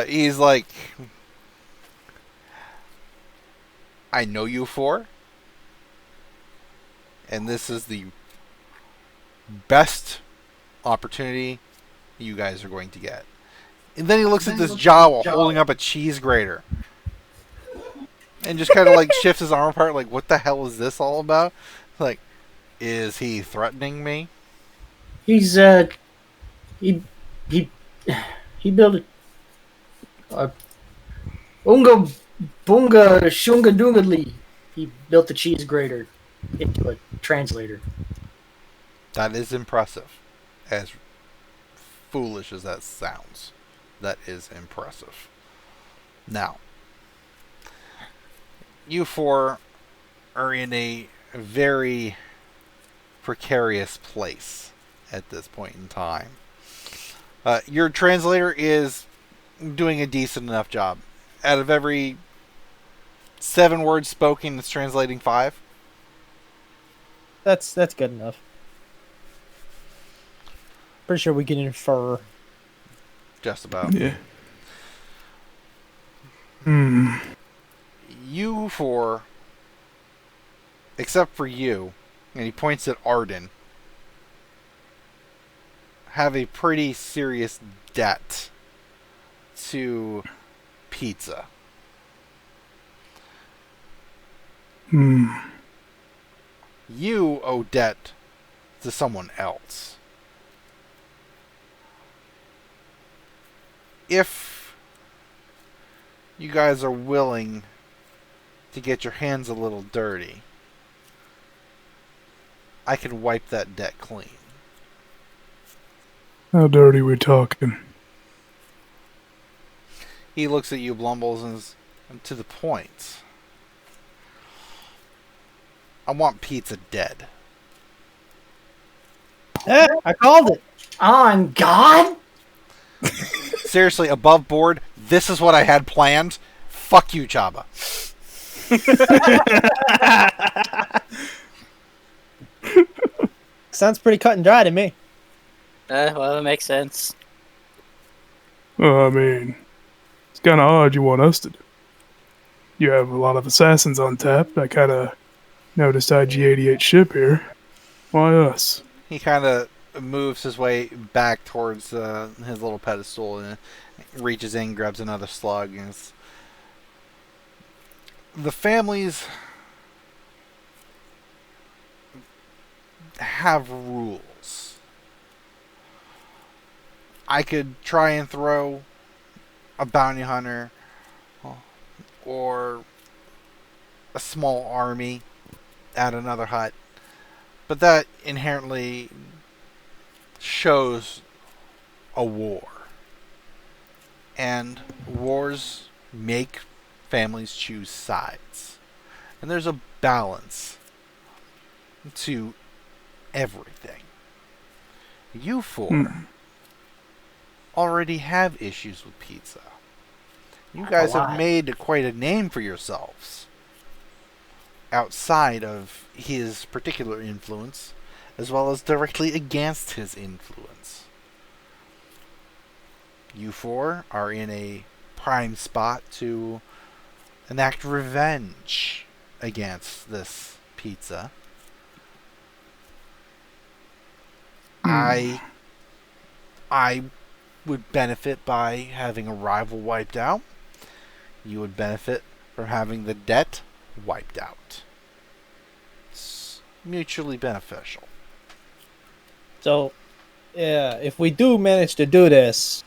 He's like, "I know you four, and this is the best opportunity you guys are going to get." And then he looks at this Jawa holding up a cheese grater. And just kind of like shifts his arm apart, like, what the hell is this all about? Like, is he threatening me? He's he built a unga bunga shunga dungadli. He built the cheese grater into a translator. That is impressive. As foolish as that sounds, that is impressive. Now, you four are in a very precarious place at this point in time. Your translator is doing a decent enough job. Out of every 7 words spoken, it's translating 5. That's good enough. Pretty sure we can infer. Just about. Yeah. You four, except for you, and he points at Arden, have a pretty serious debt to pizza. You owe debt to someone else. If you guys are willing to get your hands a little dirty, I can wipe that debt clean. How dirty we talking? He looks at you, Blumbles, and is to the point. I want pizza dead. I called it. On God? Seriously, above board, this is what I had planned. Fuck you, Chabba. Sounds pretty cut and dry to me. Well, that makes sense. Well, I mean, it's kind of odd you want us to do. You have a lot of assassins on tap. I kind of noticed IG-88 ship here. Why us? He kind of moves his way back towards his little pedestal and reaches in, grabs another slug. And the families have rules. I could try and throw a bounty hunter or a small army at another hut, but that inherently shows a war. And wars make families choose sides. And there's a balance to everything. You four already have issues with pizza. You guys have made quite a name for yourselves outside of his particular influence, as well as directly against his influence. You four are in a prime spot to enact revenge against this pizza. I would benefit by having a rival wiped out. You would benefit from having the debt wiped out. It's mutually beneficial. So, yeah, if we do manage to do this,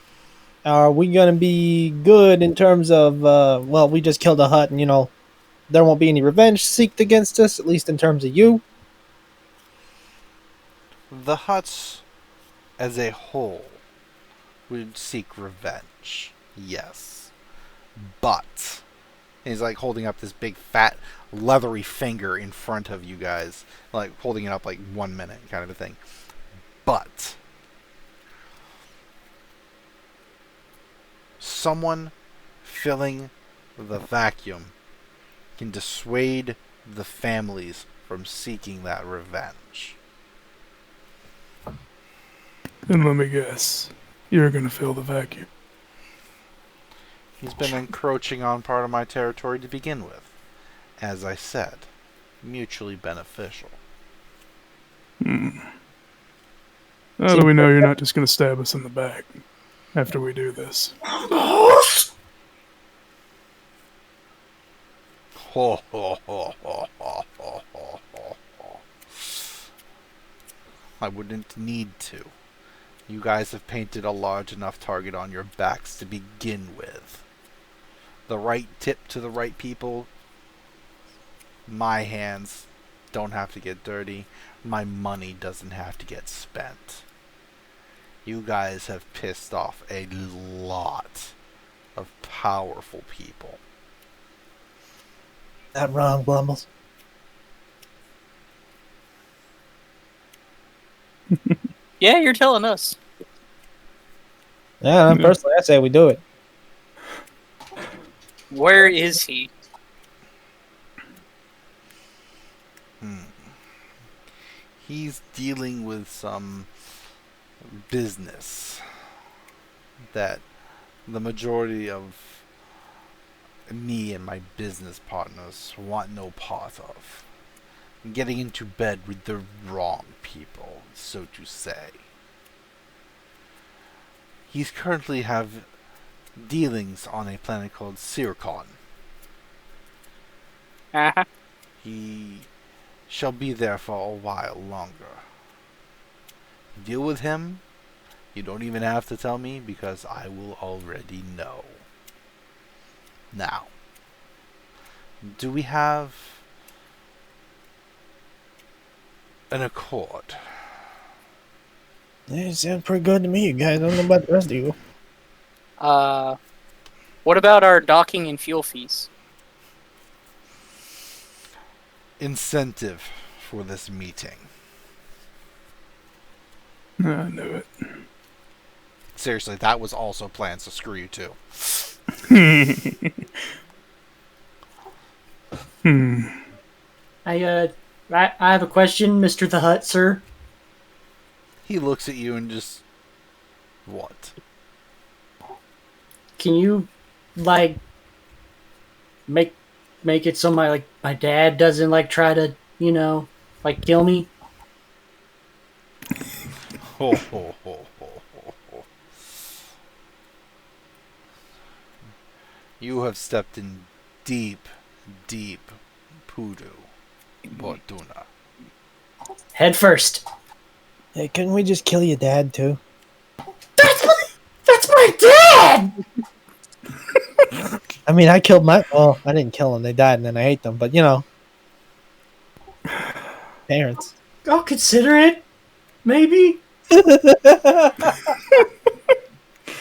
are we gonna be good in terms of well, we just killed a hut and there won't be any revenge seeked against us, at least in terms of you? The huts as a whole would seek revenge, yes. But he's like holding up this big fat leathery finger in front of you guys, like holding it up like 1 minute kind of a thing. But someone filling the vacuum can dissuade the families from seeking that revenge. And let me guess, you're gonna fill the vacuum. He's been encroaching on part of my territory to begin with. As I said, mutually beneficial. How do we know you're not just gonna stab us in the back after we do this? Ho, ho, ho, ho, ho, ho, ho, ho. I wouldn't need to. You guys have painted a large enough target on your backs to begin with. The right tip to the right people. My hands don't have to get dirty. My money doesn't have to get spent. You guys have pissed off a lot of powerful people. Not wrong, Blumbles. Yeah, you're telling us. Yeah, personally, I say we do it. Where is he? He's dealing with some business that the majority of me and my business partners want no part of. Getting into bed with the wrong people, so to say. He's currently have dealings on a planet called Sircon. Uh-huh. He shall be there for a while longer. Deal with him. You don't even have to tell me because I will already know. Now, do we have an accord? Yeah, it sounds pretty good to me, you guys. I don't know about the rest of you. What about our docking and fuel fees? Incentive for this meeting. I knew it. Seriously, that was also planned, so screw you too. I have a question, Mr. the Hut, sir. He looks at you and just... What? Can you, like, make it so my dad doesn't, like, try to, kill me? Ho, ho, ho, ho, ho, ho. You have stepped in deep, deep poodoo, Bortuna. Head first. Hey, couldn't we just kill your dad, too? That's my dad! I mean, I killed my... Well, I didn't kill them. They died, and then I ate them. But, parents. I'll consider it. Maybe.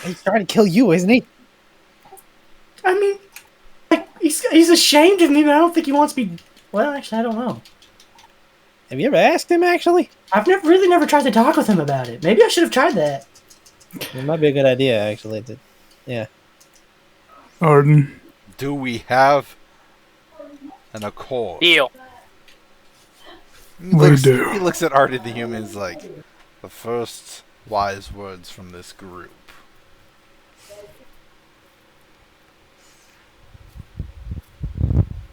He's trying to kill you, isn't he? I mean, like, he's ashamed of me, but I don't think he wants me. Well, actually, I don't know. Have you ever asked him, actually? I've never tried to talk with him about it. Maybe I should have tried that. It might be a good idea, actually. Yeah. Arden. Do we have an accord? Deal. He We looks, do. He looks at Arden the Human and is like, the first wise words from this group.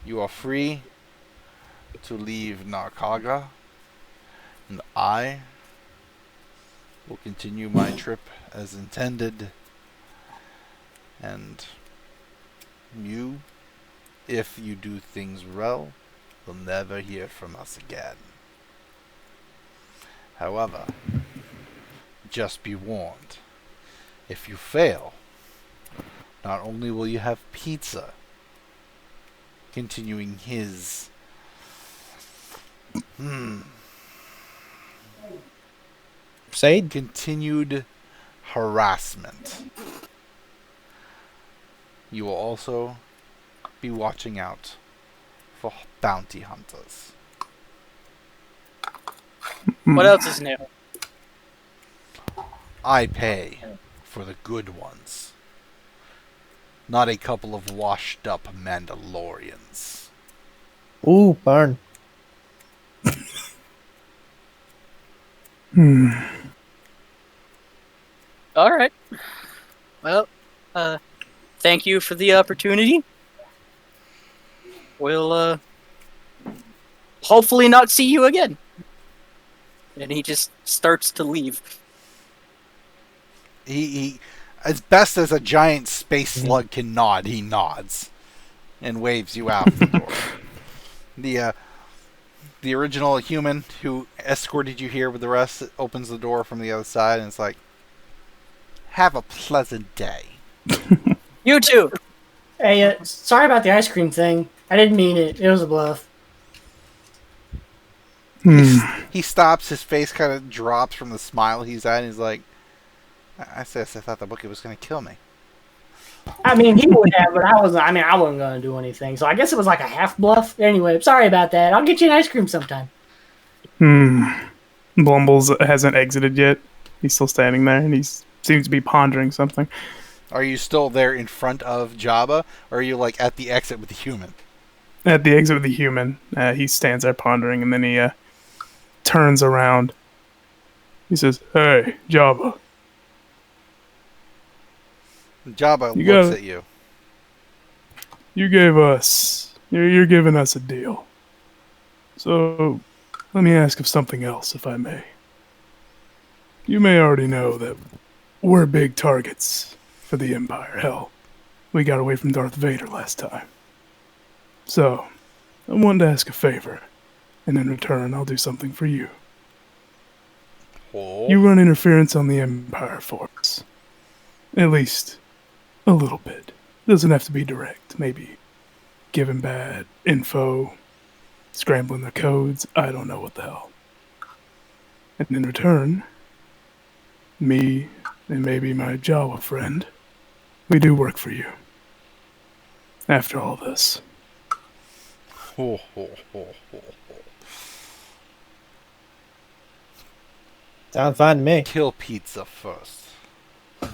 You are free to leave Narkaga, and I will continue my trip as intended. And you, if you do things well, will never hear from us again. However, just be warned, if you fail, not only will you have pizza, continuing his Said? continued harassment, you will also be watching out for bounty hunters. What else is new? I pay for the good ones, not a couple of washed up Mandalorians. Ooh, burn. All right. Well, thank you for the opportunity. We'll hopefully not see you again. And he just starts to leave. He as best as a giant space slug can nod, he nods and waves you out the door. The original human who escorted you here with the rest opens the door from the other side and it's like, have a pleasant day. You too. Hey, sorry about the ice cream thing. I didn't mean it. It was a bluff. He stops, his face kind of drops from the smile he's at, and he's like, I thought the Wookiee was going to kill me. I mean, he would have, but I wasn't going to do anything. So I guess it was like a half bluff. Anyway, sorry about that. I'll get you an ice cream sometime. Blumbles hasn't exited yet. He's still standing there, and he seems to be pondering something. Are you still there in front of Jabba, or are you like at the exit with the human? At the exit with the human, he stands there pondering, and then he turns around. He says, "Hey, Jabba." Jabba You looks got it. at you. You're giving us a deal. So, let me ask of something else, if I may. You may already know that we're big targets for the Empire. Hell, we got away from Darth Vader last time. So, I wanted to ask a favor, and in return, I'll do something for you. Oh. You run interference on the Empire for us. At least, a little bit. Doesn't have to be direct. Maybe giving bad info, scrambling the codes, I don't know what the hell. And in return, me and maybe my Jawa friend, we do work for you. After all this. Ho, ho, ho, ho, ho. Sounds fine to me. Kill pizza first.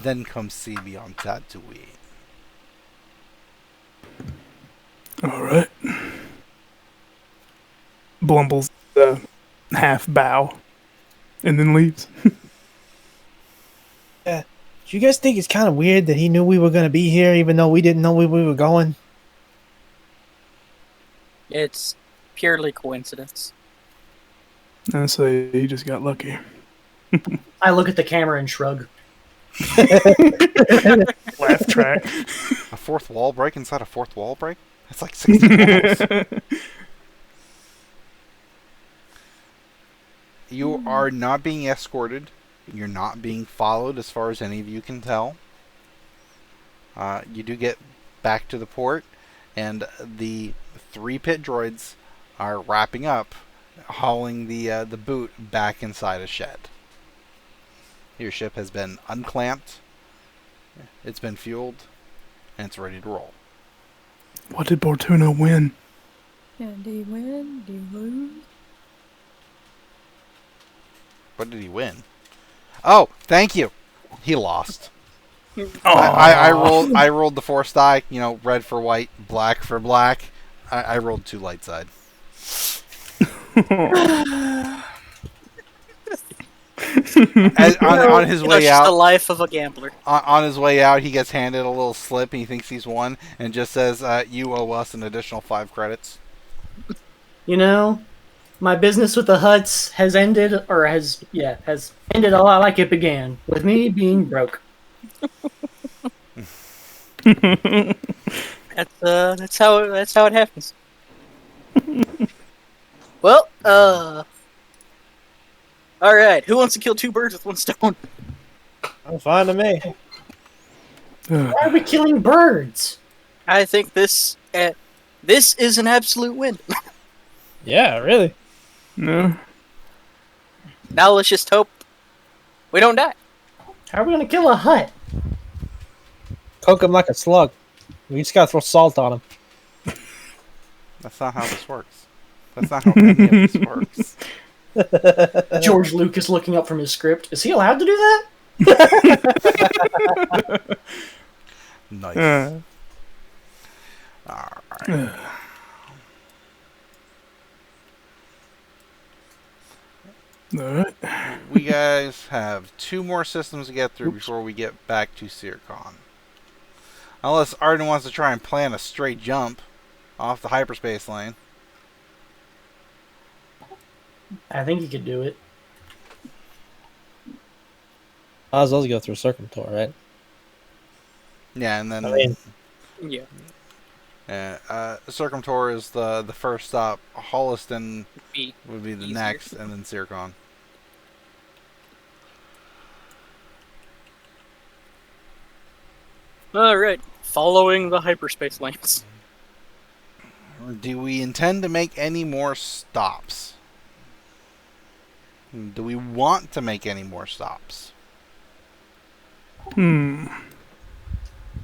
Then come see me on Tatooine. Alright. Blumbles half bow and then leaves. Do you guys think it's kind of weird that he knew we were going to be here even though we didn't know where we were going? It's purely coincidence. I say he just got lucky. I look at the camera and shrug. Laugh track. A fourth wall break inside a fourth wall break? That's like 60 walls. You are not being escorted. You're not being followed as far as any of you can tell. You do get back to the port, and the 3 pit droids are wrapping up, hauling the boot back inside a shed. Your ship has been unclamped. It's been fueled, and it's ready to roll. What did Bortuna win? Yeah, do you win? Do you lose? What did he win? Oh, thank you. He lost. I rolled the force die. You know, red for white, black for black. I rolled 2 light side. On his way That's out, the life of a gambler. on his way out, he gets handed a little slip, and he thinks he's won, and just says, "You owe us an additional 5 credits." You know, my business with the Huts has ended, or has ended a lot like it began, with me being broke. That's how it happens. Well, all right. Who wants to kill 2 birds with 1 stone? I'm fine to me. Why are we killing birds? I think this is an absolute win. Yeah, really. No. Now let's just hope we don't die. How are we gonna kill a Hut? Cook him like a slug. We just gotta throw salt on him. That's not how this works. That's not how any of this works. George Lucas looking up from his script. Is he allowed to do that? Nice. Alright. Alright. We guys have 2 more systems to get through before we get back to Sircon. Unless Arden wants to try and plan a straight jump off the hyperspace lane. I think he could do it. Might as well go through Circumtor, right? Yeah, and then I mean, Yeah. Circumtor is the first stop. Holliston would be the Easier. next, and then Sircon. All right. Following the hyperspace lanes. Do we intend to make any more stops? Do we want to make any more stops? I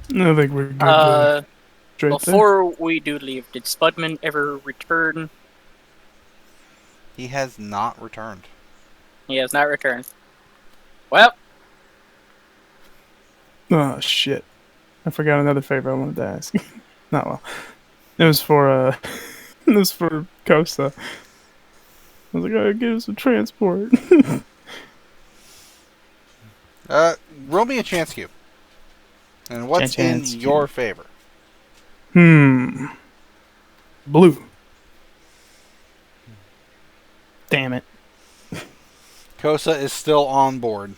think we're good. Straight Before we do leave, did Spudman ever return? He has not returned. He has not returned. Well, there. Oh shit! I forgot another favor I wanted to ask. Not well. It was for it was for Costa. I was like, "I give us some transport." Roll me a chance cube. And what's in Chance your favor? Blue. Damn it. Kosa is still on board.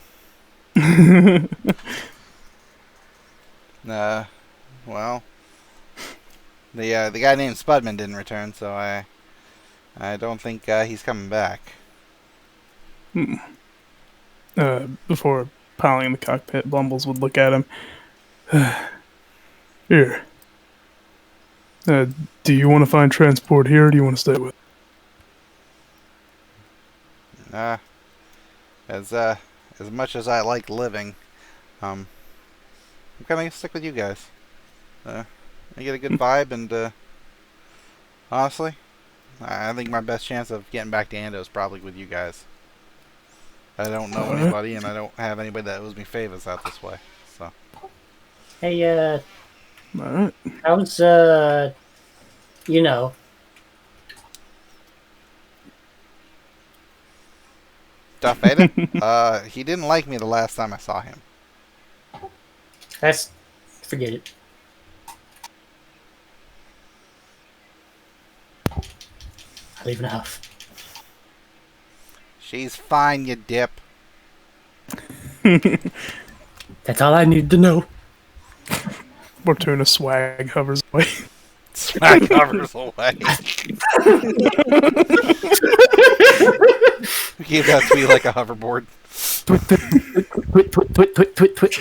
Well, the guy named Spudman didn't return, so I don't think he's coming back. Before piling in the cockpit, Blumbles would look at him. Here. Do you want to find transport here, or do you want to stay with? As much as I like living, I'm gonna stick with you guys. I get a good vibe, and honestly, I think my best chance of getting back to Ando is probably with you guys. I don't know anybody, and I don't have anybody that owes me favors out this way. So. Hey, Alright. how's you know, Darth Vader? He didn't like me the last time I saw him. forget it. I leave enough. She's fine, you dip. That's all I need to know. Bortuna swag hovers away. Smack covers away. Keep that to be like a hoverboard. Twit.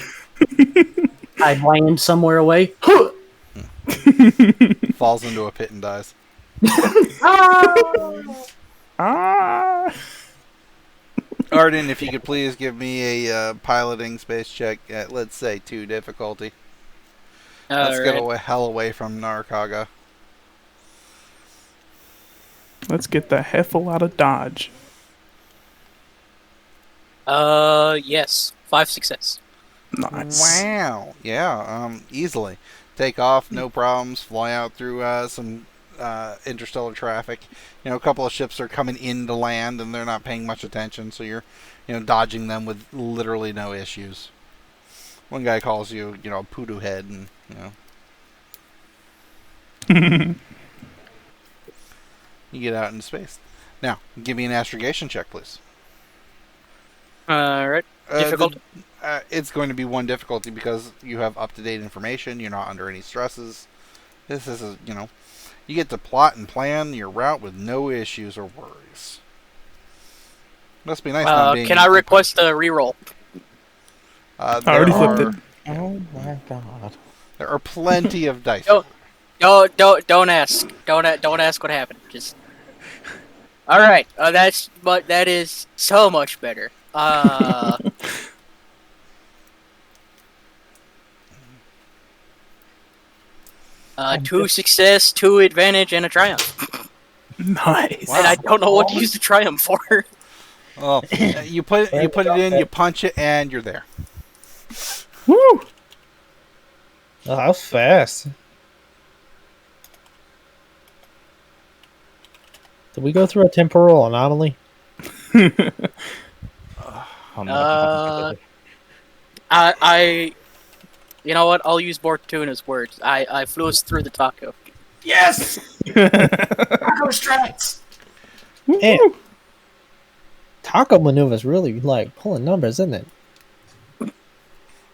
I land somewhere away. Falls into a pit and dies. Ah! All Arden, if you could please give me a piloting space check at, let's say, 2 difficulty. Let's get Alright. hell away from Narcaga. Let's get the heffle out of Dodge. Yes. 5 success. Nice. Wow. Yeah, easily. Take off, no problems. Fly out through some interstellar traffic. A couple of ships are coming into land and they're not paying much attention, so you're, dodging them with literally no issues. One guy calls you, a poodoo head, and, you get out into space. Now, give me an astrogation check, please. Alright. Difficult? It's going to be 1 difficulty because you have up-to-date information. You're not under any stresses. This is, you get to plot and plan your route with no issues or worries. Must be nice not being... Can I request a reroll? I already flipped it. Oh my god. There are plenty of dice. Don't ask. Don't ask what happened. Just... Alright. That is so much better. 2 success, 2 advantage, and a triumph. Nice. Wow. And I don't know what to use the triumph for. Well, you put it in, you punch it, and you're there. Woo! Oh, that was fast. Did we go through a temporal anomaly? I you know what? I'll use Bortuna's words. I flew us through the taco. Yes! Taco strats! Man, taco maneuver's really like pulling numbers, isn't it?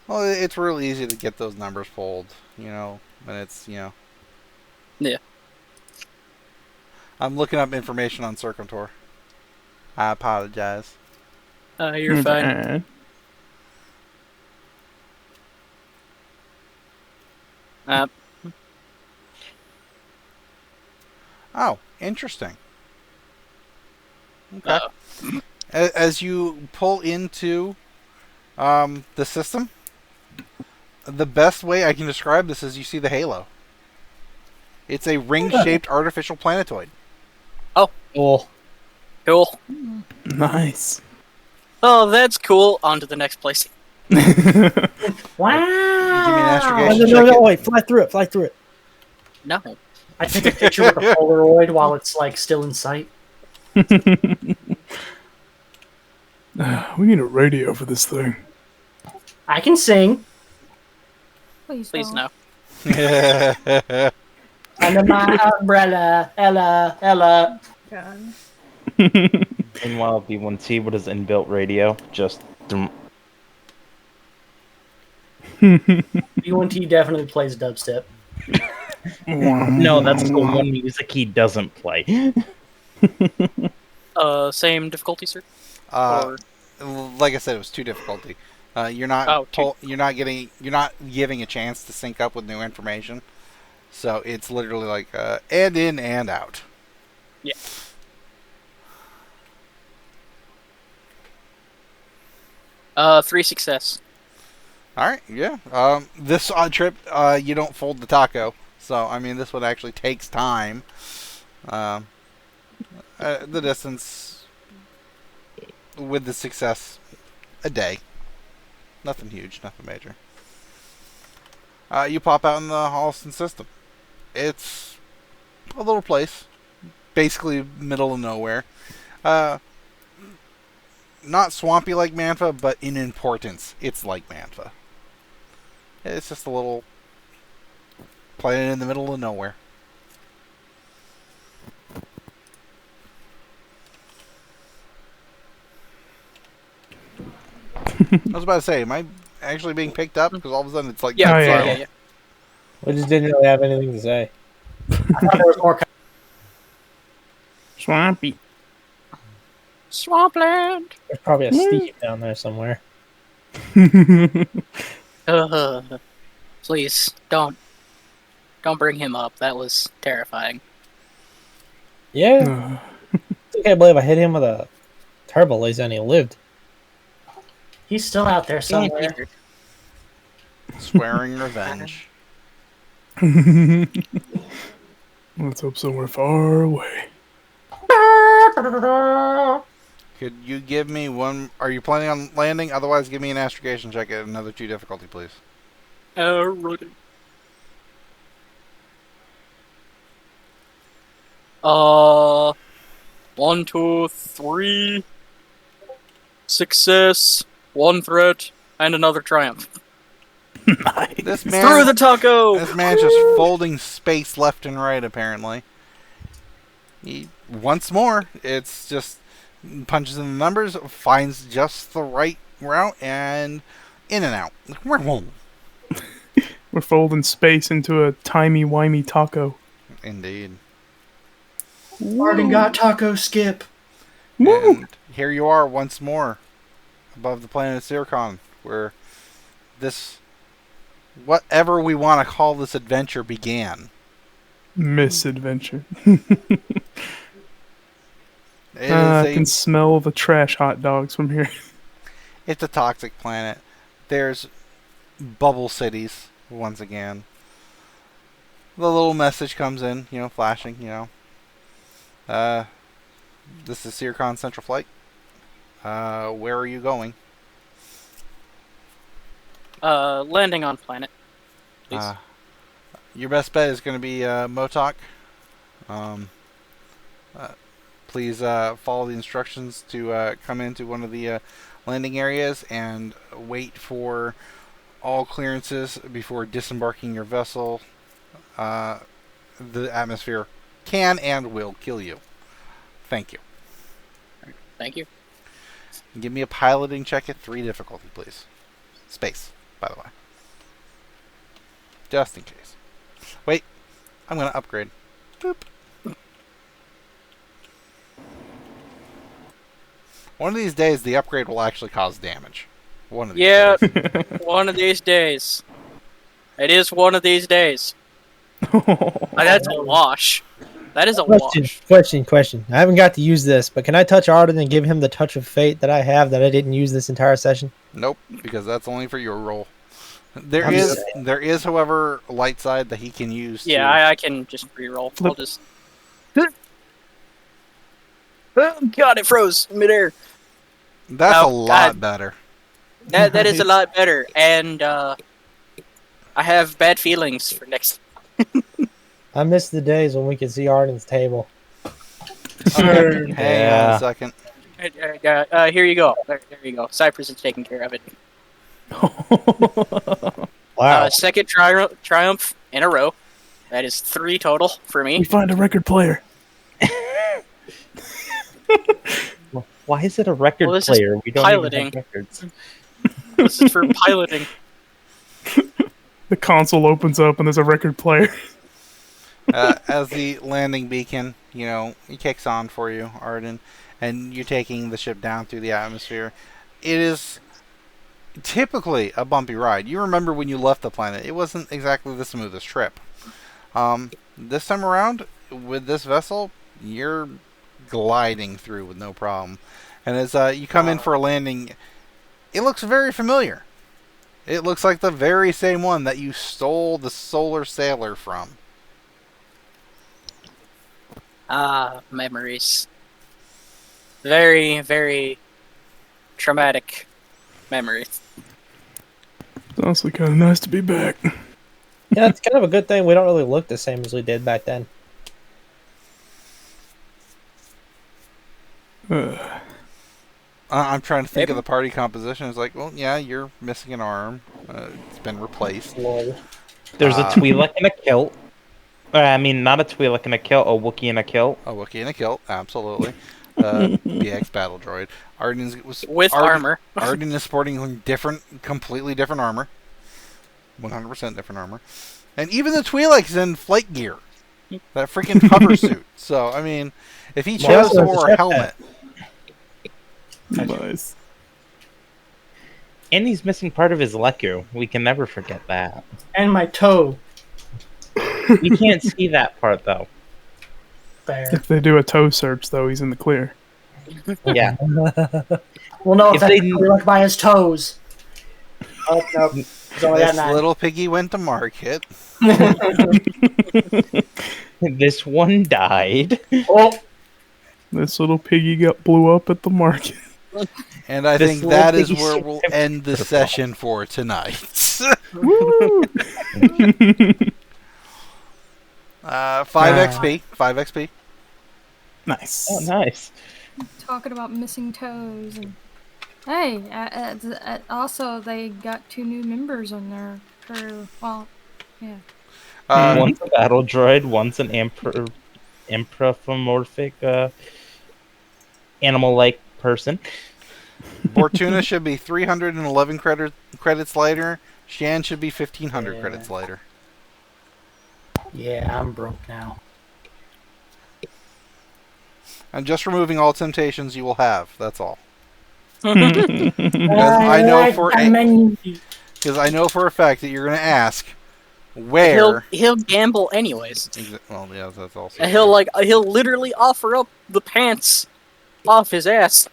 Well, it's really easy to get those numbers pulled, and it's, Yeah. I'm looking up information on Circumtor. I apologize. You're fine. Oh, interesting. Okay. As you pull into the system, the best way I can describe this is you see the halo. It's a ring-shaped artificial planetoid. Oh, cool. Nice. Oh, that's cool. On to the next place. Wow! Give me an astrogation check. No, wait, fly through it. No. I take a picture with a Polaroid while it's still in sight. We need a radio for this thing. I can sing. Please Please don't. no. Under my umbrella, Ella. God. Meanwhile, B1T with his inbuilt radio just. B1T definitely plays dubstep. No, that's the one music he doesn't play. Same difficulty, sir? Like I said, it was 2 difficulty. You're not giving a chance to sync up with new information. So it's literally like and in and out. Yeah. Three success. All right, yeah. This trip, you don't fold the taco, so I mean, this one actually takes time. The distance with the success, a day. Nothing huge, nothing major. You pop out in the Holliston system. It's a little place, basically middle of nowhere. Not swampy like Manfa, but in importance, it's like Manfa. It's just a little planet in the middle of nowhere. I was about to say, am I actually being picked up? Because all of a sudden it's like... Yeah, Oh, yeah. yeah. We just didn't really have anything to say. I thought there was more. Swampy. Swampland. There's probably a Steve down there somewhere. Please don't bring him up. That was terrifying. Yeah. I can't believe I hit him with a turbo laser and he lived. He's still out there somewhere. Swearing revenge. Let's hope somewhere far away. Could you give me one? Are you planning on landing? Otherwise, give me an astrogation check at another 2 difficulty, please. Right. 1, 2, 3. Success, 1 threat, and another triumph. Nice. This Through man, the taco! this man's just folding space left and right. Apparently, once more, it's just punches in the numbers, finds just the right route, and in and out. We're home. We're folding space into a timey-wimey taco. Indeed. Arden got taco skip. And here you are once more above the planet Zircon, where this, whatever we want to call this adventure, began. Misadventure. It I can smell the trash hot dogs from here. It's a toxic planet. There's bubble cities once again. The little message comes in, flashing, this is Zircon Central Flight. Where are you going? Landing on planet. Please. Your best bet is going to be Motok. Please follow the instructions to come into one of the landing areas and wait for all clearances before disembarking your vessel. The atmosphere can and will kill you. Thank you. Thank you. Give me a piloting check at 3 difficulty, please. Space, by the way. Just in case. Wait, I'm going to upgrade. Boop. One of these days, the upgrade will actually cause damage. One of these days. One of these days. It is one of these days. That's a wash. That is a wash. Question. I haven't got to use this, but can I touch Arden and give him the touch of fate that I have that I didn't use this entire session? Nope, because that's only for your roll. There is, however, a light side that he can use. Yeah, I can just re-roll. I'll just. Oh God, it froze midair. That's a lot better. That is a lot better, and I have bad feelings for next. I miss the days when we could see Arden's table. Hang on a second. Here you go. There you go. Cypress is taking care of it. Wow. Second triumph in a row. That is 3 total for me. We find a record player. Why is it a record this player? Is we don't piloting. even have records. This is for piloting. The console opens up and there's a record player. As the landing beacon, it kicks on for you, Arden, and you're taking the ship down through the atmosphere. It is typically a bumpy ride. You remember when you left the planet, it wasn't exactly the smoothest trip. This time around, with this vessel, you're gliding through with no problem. And as you come in for a landing, it looks very familiar. It looks like the very same one that you stole the Solar Sailor from. Memories. Very, very traumatic memories. It's honestly kind of nice to be back. Yeah, it's kind of a good thing we don't really look the same as we did back then. I'm trying to think of the party composition. It's like, well, yeah, you're missing an arm. It's been replaced. There's a Twi'lek in a kilt. I mean, not a Twi'lek in a kilt, a Wookiee in a kilt. A Wookiee in a kilt, absolutely. BX battle droid. With armor. Arden is sporting completely different armor. 100% different armor. And even the Twi'lek's in flight gear. That freaking hover suit. So, I mean, if he chose to wear a helmet. Nice. And he's missing part of his Leku. We can never forget that. And my toe. You can't see that part, though. Fair. If they do a toe search, though, he's in the clear. Yeah. We'll know If if they- they look by his toes. Oh, no. He's only got This 9. little piggy went to market. This one died. Oh, This little piggy got blew up at the market. And I This think little that is piggy where shit we'll him end the to the session for tonight. Woo! 5 XP. 5 XP. Nice. Oh, nice. Talking about missing toes and hey, also they got 2 new members on their crew. Well, yeah. One's a battle droid, one's an anthropomorphic animal-like person. Bortuna should be 311 credits later. Shan should be 1,500 credits later. yeah, I'm broke now. I'm just removing all temptations you will have. That's all. I know like for the a- menu. Because I know for a fact that you're going to ask where. He'll gamble anyways. Well, yeah, that's also. And he'll literally offer up the pants off his ass.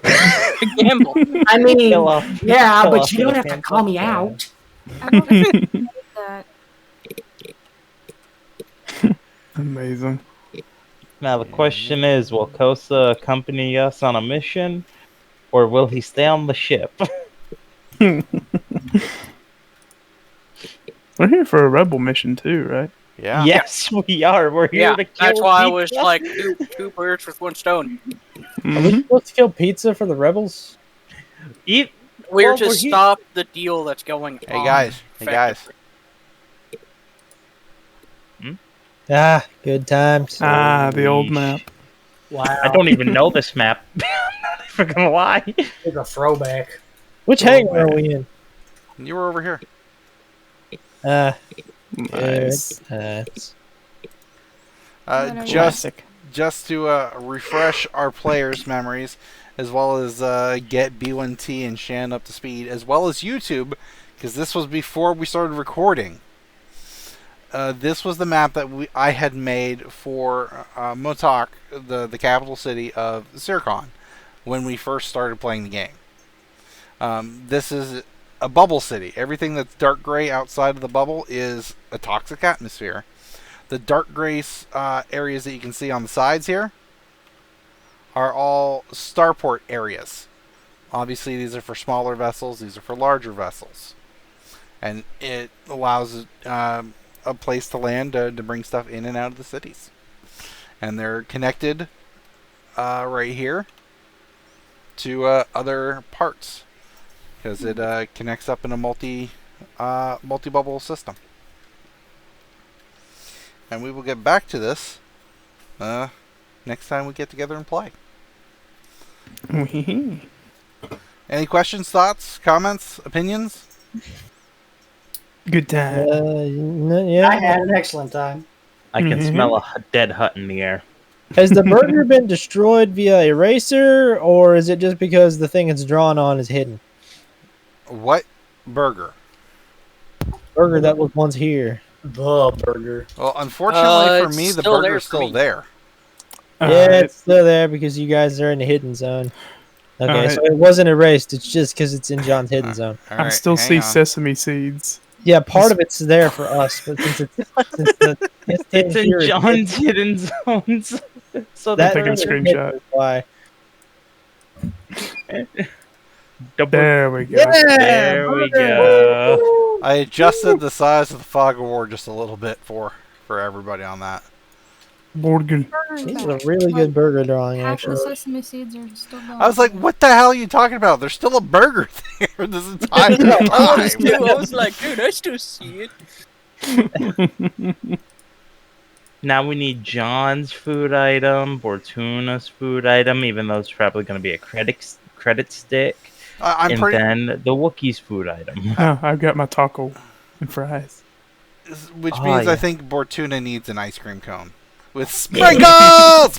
To gamble. I mean, Kill off- yeah, kill but off you don't the have to pants call off me the- out. I don't think that. Amazing. Now the question is, will Kosa accompany us on a mission, or will he stay on the ship? We're here for a rebel mission too, right? Yeah. Yes, we are. We're here Yeah, to kill that's why I people. was like two birds with one stone. Are we supposed to kill pizza for the rebels? E- We're Well, to we're here- stop the deal that's going Hey on. guys. Hey guys. Ah, good times. Ah, the old Holy map. Wow, I don't even know this map. I'm not even gonna lie. It's a throwback. Which hangar are we in? You were over here. Ah, Nice. good times. Just to refresh our players' memories, as well as get B1T and Shan up to speed, as well as YouTube, because this was before we started recording. This was the map that I had made for Motok, the capital city of Sircon, when we first started playing the game. This is a bubble city. Everything that's dark gray outside of the bubble is a toxic atmosphere. The dark gray areas that you can see on the sides here are all starport areas. Obviously, these are for smaller vessels. These are for larger vessels. And it allows a place to land to bring stuff in and out of the cities. And they're connected right here to other parts, because it connects up in a multi-bubble system. And we will get back to this next time we get together and play. Any questions, thoughts, comments, opinions? Good time. Yeah. I had an excellent time. I can Mhm. smell a dead hut in the air. Has the burger been destroyed via eraser, or is it just because the thing it's drawn on is hidden? What burger? Burger that was once here. The burger. Well, unfortunately for It's me, the still there burger's for still me. there. Yeah, Alright. it's still there because you guys are in the hidden zone. Okay, Alright. so it wasn't erased. It's just because it's in John's hidden zone. All I right, still hang see on. sesame seeds. Yeah, part of it's there for us, but since It's in here, John's hidden zones. So that Taking a is screenshot. why. There we go. There we go. I adjusted the size of the fog of war just a little bit for everybody on that. Morgan. This is a really good burger drawing, Half the actually. sesame seeds are still going. I was like, what the hell are you talking about? There's still a burger there this entire time. I was like, dude, I still see it. Now we need John's food item, Bortuna's food item, even though it's probably going to be a credit stick, I'm and pretty, then the Wookiee's food item. Oh, I've got my taco and fries. which Oh, means I yeah. think Bortuna needs an ice cream cone with sprinkles.